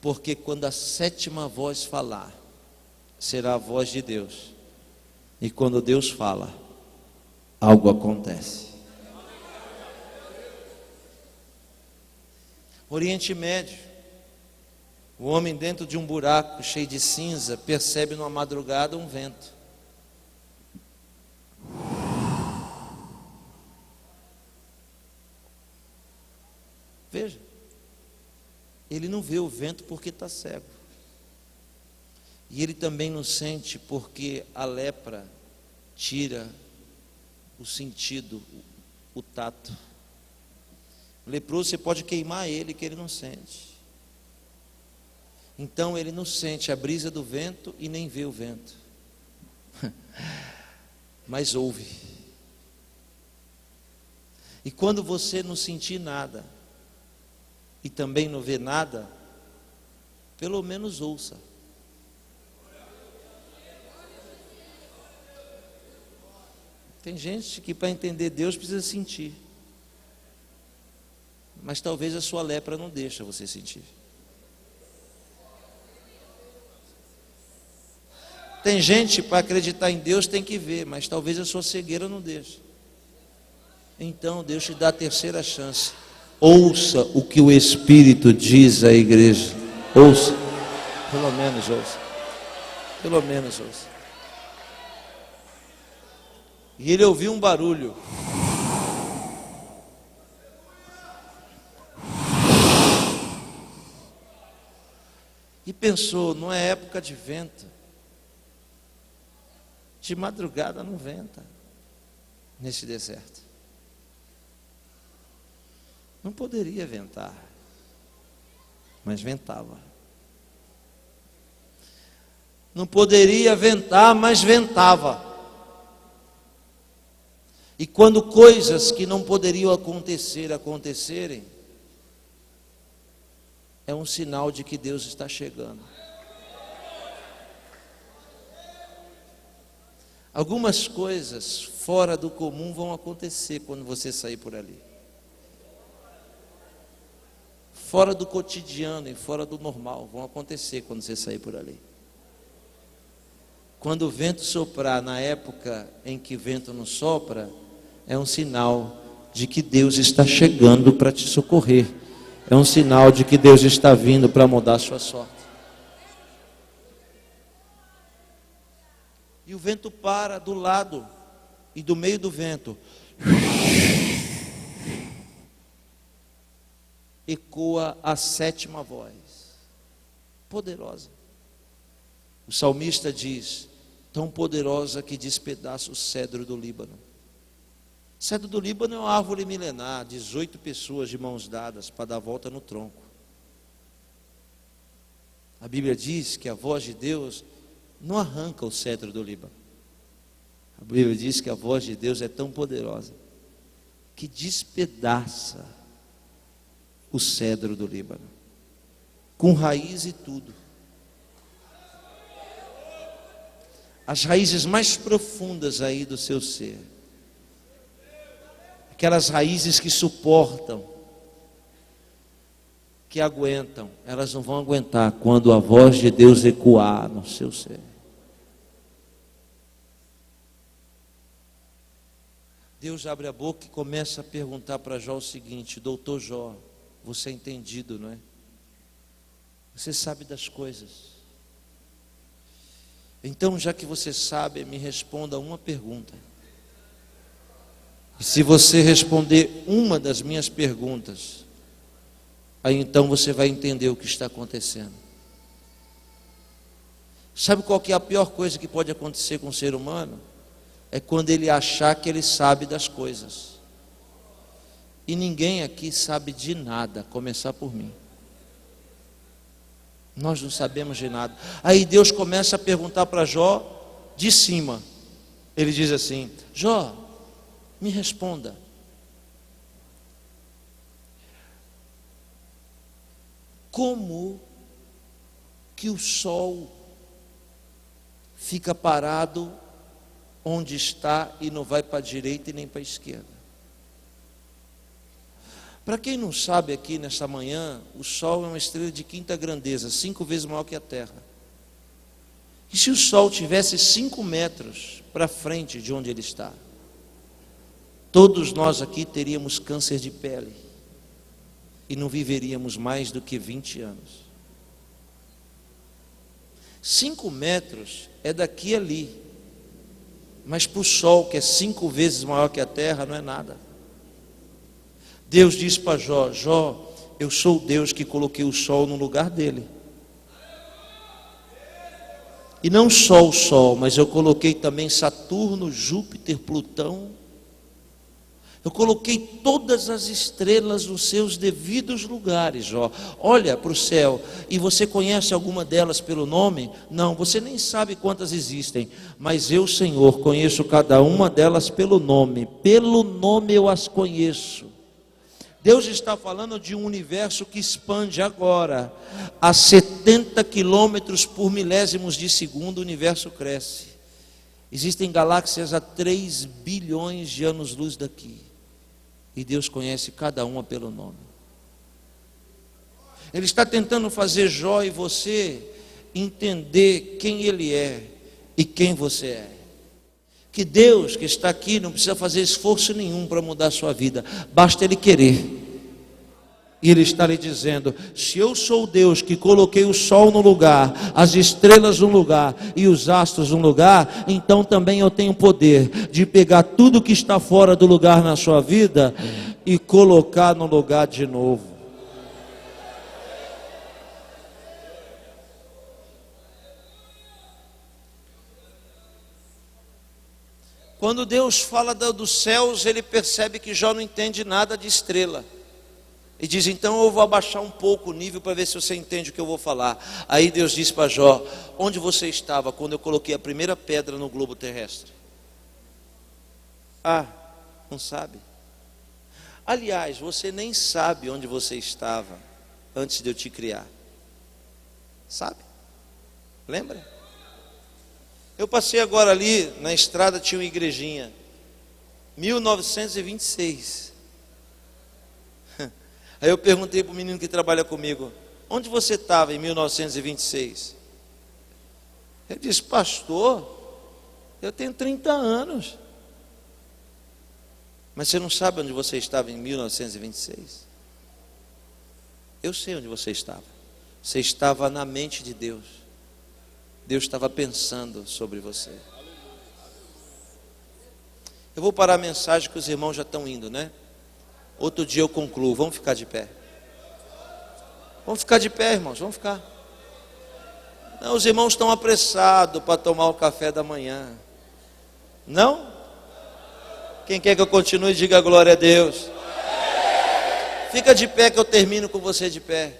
Porque quando a sétima voz falar, será a voz de Deus. E quando Deus fala, algo acontece. Oriente Médio, o homem dentro de um buraco cheio de cinza percebe numa madrugada um vento. Veja, ele não vê o vento porque está cego. E ele também não sente porque a lepra tira o sentido, o tato. O leproso, você pode queimar ele que ele não sente. Então ele não sente a brisa do vento e nem vê o vento. Mas ouve. E quando você não sentir nada e também não vê nada, pelo menos ouça. Tem gente que para entender Deus precisa sentir. Mas talvez a sua lepra não deixa você sentir. Tem gente para acreditar em Deus tem que ver, mas talvez a sua cegueira não deixe. Então Deus te dá a terceira chance. Ouça o que o Espírito diz à igreja. Ouça. Pelo menos ouça. Pelo menos ouça. E ele ouviu um barulho. E pensou: não é época de vento. De madrugada não venta nesse deserto. Não poderia ventar, mas ventava. Não poderia ventar, mas ventava. E quando coisas que não poderiam acontecerem, é um sinal de que Deus está chegando. Algumas coisas fora do comum vão acontecer quando você sair por ali. Fora do cotidiano e fora do normal vão acontecer quando você sair por ali. Quando o vento soprar na época em que o vento não sopra, é um sinal de que Deus está chegando para te socorrer. É um sinal de que Deus está vindo para mudar a sua sorte. E o vento para do lado e do meio do vento ecoa a sétima voz, poderosa. O salmista diz: tão poderosa que despedaça o cedro do Líbano. O cedro do Líbano é uma árvore milenar, 18 pessoas de mãos dadas para dar volta no tronco. A Bíblia diz que a voz de Deus não arranca o cedro do Líbano. A Bíblia diz que a voz de Deus é tão poderosa que despedaça o cedro do Líbano, com raiz e tudo. As raízes mais profundas aí do seu ser, aquelas raízes que suportam, que aguentam, elas não vão aguentar quando a voz de Deus ecoar no seu ser. Deus abre a boca e começa a perguntar para Jó o seguinte: doutor Jó, você é entendido, não é? Você sabe das coisas. Então, já que você sabe, me responda uma pergunta. E se você responder uma das minhas perguntas, aí então você vai entender o que está acontecendo. Sabe qual que é a pior coisa que pode acontecer com o ser humano? É quando ele achar que ele sabe das coisas. E ninguém aqui sabe de nada, a começar por mim. Nós não sabemos de nada. Aí Deus começa a perguntar para Jó de cima. Ele diz assim: Jó, me responda. Como que o sol fica parado onde está e não vai para a direita e nem para a esquerda? Para quem não sabe, aqui nesta manhã, o Sol é uma estrela de quinta grandeza, 5 vezes maior que a Terra. E se o Sol tivesse 5 metros para frente de onde ele está, todos nós aqui teríamos câncer de pele e não viveríamos mais do que 20 anos. 5 metros é daqui a ali, mas para o Sol, que é 5 vezes maior que a Terra, não é nada. Deus disse para Jó: Jó, eu sou o Deus que coloquei o sol no lugar dele. E não só o sol, mas eu coloquei também Saturno, Júpiter, Plutão. Eu coloquei todas as estrelas nos seus devidos lugares, Jó. Olha para o céu, e você conhece alguma delas pelo nome? Não, você nem sabe quantas existem, mas eu, Senhor, conheço cada uma delas pelo nome eu as conheço. Deus está falando de um universo que expande agora. A 70 quilômetros por milésimos de segundo, o universo cresce. Existem galáxias a 3 bilhões de anos-luz daqui. E Deus conhece cada uma pelo nome. Ele está tentando fazer Jó e você entender quem Ele é e quem você é. Que Deus que está aqui não precisa fazer esforço nenhum para mudar a sua vida, basta Ele querer. E Ele está lhe dizendo: se eu sou o Deus que coloquei o sol no lugar, as estrelas no lugar e os astros no lugar, então também eu tenho poder de pegar tudo que está fora do lugar na sua vida e colocar no lugar de novo. Quando Deus fala dos céus, ele percebe que Jó não entende nada de estrela. E diz: então eu vou abaixar um pouco o nível para ver se você entende o que eu vou falar. Aí Deus disse para Jó: onde você estava quando eu coloquei a primeira pedra no globo terrestre? Ah, não sabe? Aliás, você nem sabe onde você estava antes de eu te criar. Sabe? Lembra? Eu passei agora ali na estrada, tinha uma igrejinha, 1926. Aí eu perguntei para o menino que trabalha comigo: onde você estava em 1926? Ele disse: pastor, eu tenho 30 anos. Mas você não sabe onde você estava em 1926? Eu sei onde você estava. Você estava na mente de Deus. Deus estava pensando sobre você. Eu vou parar a mensagem que os irmãos já estão indo, né? Outro dia eu concluo. Vamos ficar de pé. Vamos ficar de pé, irmãos, vamos ficar. Não, os irmãos estão apressados para tomar o café da manhã. Não? Quem quer que eu continue, diga glória a Deus. Fica de pé que eu termino com você de pé.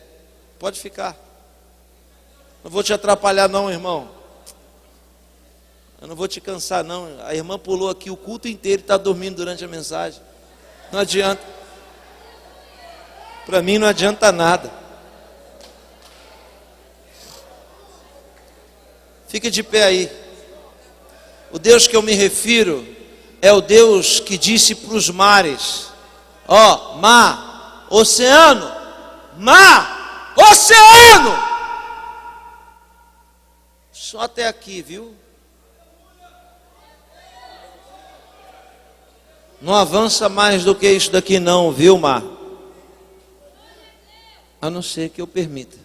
Pode ficar. Não vou te atrapalhar não, irmão. Eu não vou te cansar não. A irmã pulou aqui o culto inteiro e está dormindo durante a mensagem. Não adianta. Para mim não adianta nada. Fique de pé aí. O Deus que eu me refiro é o Deus que disse para os mares: ó, mar, oceano, mar, Oceano! Só até aqui, viu? Não avança mais do que isso daqui não, viu, mar? A não ser que eu permita.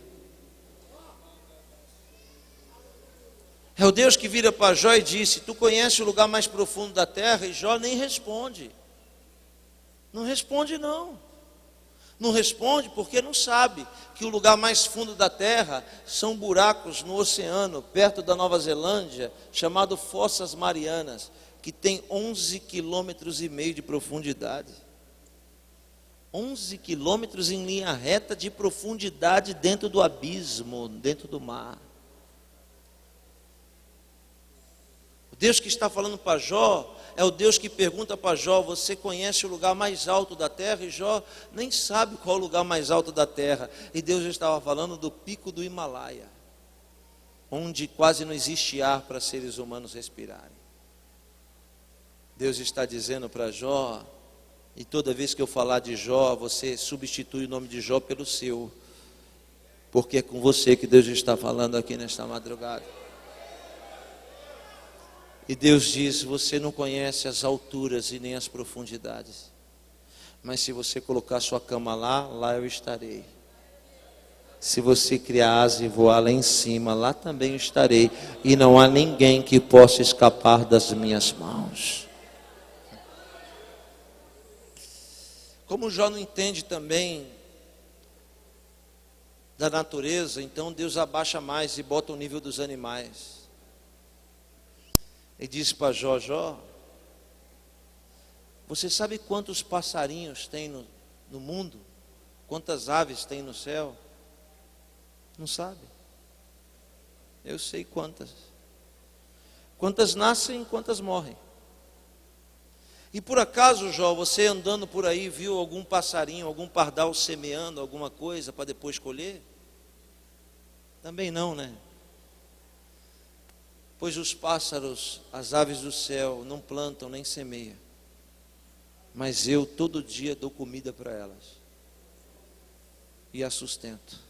É o Deus que vira para Jó e disse: tu conhece o lugar mais profundo da terra? E Jó nem responde. Não responde não. Não responde porque não sabe que o lugar mais fundo da terra são buracos no oceano, perto da Nova Zelândia, chamado Fossas Marianas, que tem 11,5 quilômetros de profundidade. 11 quilômetros em linha reta de profundidade dentro do abismo, dentro do mar. O Deus que está falando para Jó é o Deus que pergunta para Jó: você conhece o lugar mais alto da terra? E Jó nem sabe qual é o lugar mais alto da terra. E Deus estava falando do pico do Himalaia, onde quase não existe ar para seres humanos respirarem. Deus está dizendo para Jó, e toda vez que eu falar de Jó, você substitui o nome de Jó pelo seu, porque é com você que Deus está falando aqui nesta madrugada. E Deus diz: você não conhece as alturas e nem as profundidades, mas se você colocar sua cama lá, lá eu estarei. Se você criar asa e voar lá em cima, lá também eu estarei. E não há ninguém que possa escapar das minhas mãos. Como Jó não entende também da natureza, então Deus abaixa mais e bota o nível dos animais. E disse para Jó: Jó, você sabe quantos passarinhos tem no mundo? Quantas aves tem no céu? Não sabe? Eu sei quantas. Quantas nascem, quantas morrem. E por acaso, Jó, você andando por aí viu algum passarinho, algum pardal semeando alguma coisa para depois colher? Também não, né? Pois os pássaros, as aves do céu, não plantam nem semeiam, mas eu todo dia dou comida para elas e as sustento.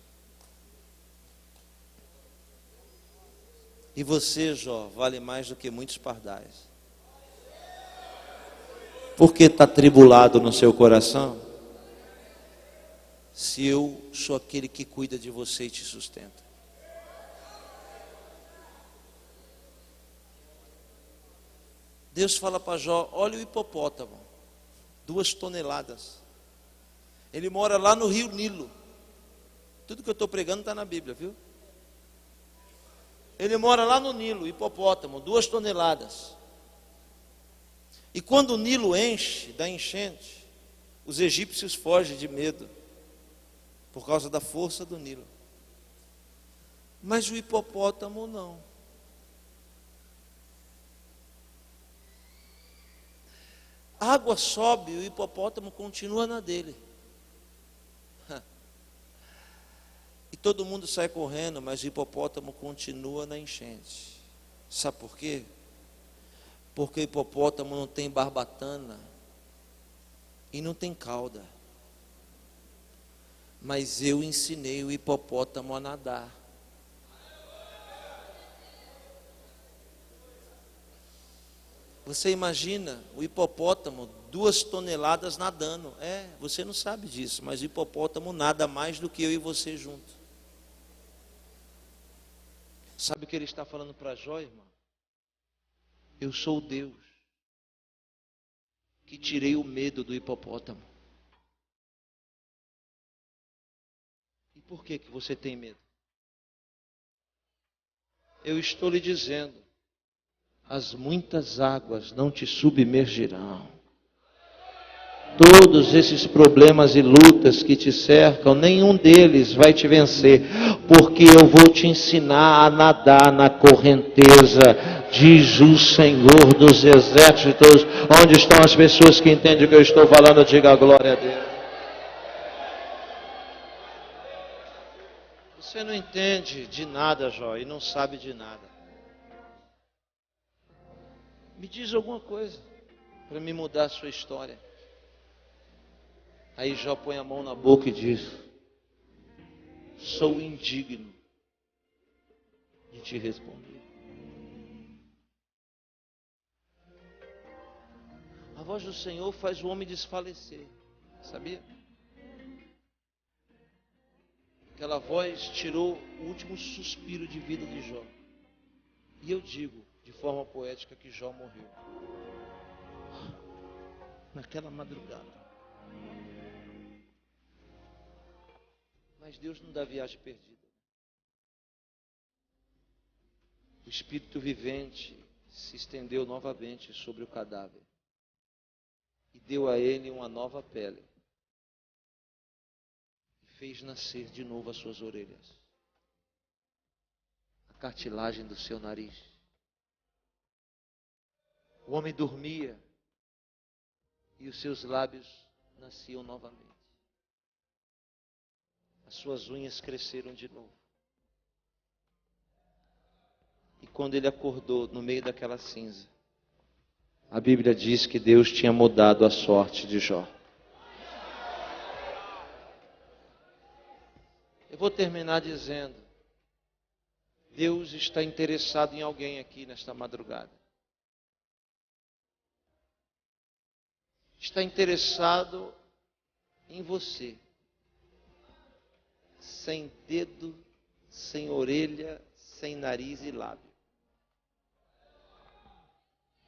E você, Jó, vale mais do que muitos pardais. Por que está tribulado no seu coração? Se eu sou aquele que cuida de você e te sustenta. Deus fala para Jó: olha o hipopótamo, 2 toneladas. Ele mora lá no rio Nilo. Tudo que eu estou pregando está na Bíblia, viu? Ele mora lá no Nilo, hipopótamo, 2 toneladas. E quando o Nilo enche, dá enchente, os egípcios fogem de medo, por causa da força do Nilo. Mas o hipopótamo não. A água sobe, o hipopótamo continua na dele. E todo mundo sai correndo, mas o hipopótamo continua na enchente. Sabe por quê? Porque o hipopótamo não tem barbatana e não tem cauda. Mas eu ensinei o hipopótamo a nadar. Você imagina o hipopótamo 2 toneladas nadando. Você não sabe disso, mas o hipopótamo nada mais do que eu e você junto. Sabe o que ele está falando para Jó, irmão? Eu sou o Deus que tirei o medo do hipopótamo. E por que você tem medo? Eu estou lhe dizendo: as muitas águas não te submergirão. Todos esses problemas e lutas que te cercam, nenhum deles vai te vencer, porque eu vou te ensinar a nadar na correnteza, diz o Senhor dos exércitos. Onde estão as pessoas que entendem o que eu estou falando? Diga a glória a Deus. Você não entende de nada, Jó, e não sabe de nada. Me diz alguma coisa para me mudar a sua história. Aí Jó põe a mão na boca e diz: sou indigno de te responder. A voz do Senhor faz o homem desfalecer, sabia? Aquela voz tirou o último suspiro de vida de Jó. E eu digo, de forma poética, que Jó morreu naquela madrugada. Mas Deus não dá viagem perdida. O Espírito vivente se estendeu novamente sobre o cadáver e deu a ele uma nova pele. Fez nascer de novo as suas orelhas, a cartilagem do seu nariz. O homem dormia e os seus lábios nasciam novamente. As suas unhas cresceram de novo. E quando ele acordou no meio daquela cinza, a Bíblia diz que Deus tinha mudado a sorte de Jó. Eu vou terminar dizendo, Deus está interessado em alguém aqui nesta madrugada. Está interessado em você. Sem dedo, sem orelha, sem nariz e lábio.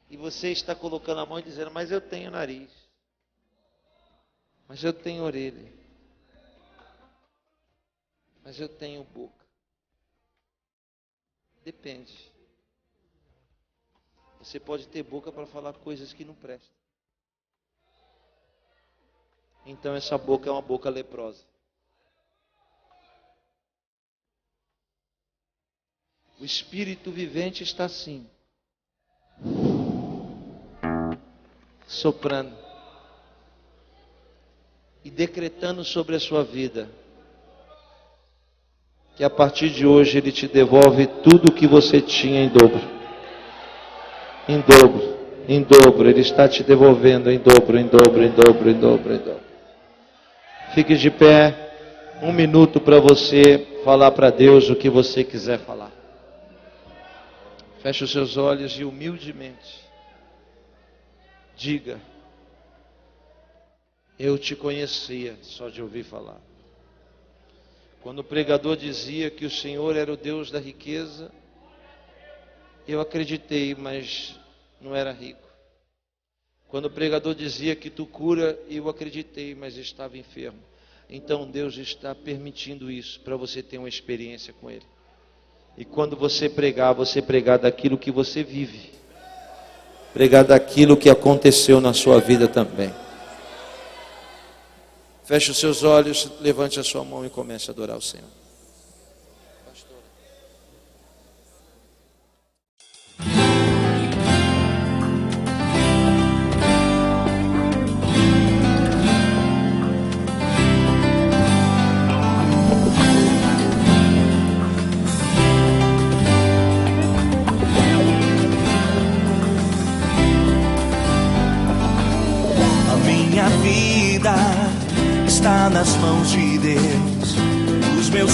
E você está colocando a mão e dizendo, mas eu tenho nariz. Mas eu tenho orelha. Mas eu tenho boca. Depende. Você pode ter boca para falar coisas que não prestam. Então essa boca é uma boca leprosa. O Espírito vivente está assim, soprando e decretando sobre a sua vida que a partir de hoje Ele te devolve tudo o que você tinha em dobro. Em dobro, em dobro. Ele está te devolvendo em dobro, em dobro, em dobro, em dobro, em dobro. Fique de pé, 1 minuto para você falar para Deus o que você quiser falar. Feche os seus olhos e humildemente diga, eu te conhecia só de ouvir falar. Quando o pregador dizia que o Senhor era o Deus da riqueza, eu acreditei, mas não era rico. Quando o pregador dizia que tu cura, eu acreditei, mas estava enfermo. Então Deus está permitindo isso para você ter uma experiência com Ele. E quando você pregar daquilo que você vive. Pregar daquilo que aconteceu na sua vida também. Feche os seus olhos, levante a sua mão e comece a adorar o Senhor. Pastor. A minha vida está nas mãos de Deus. Os meus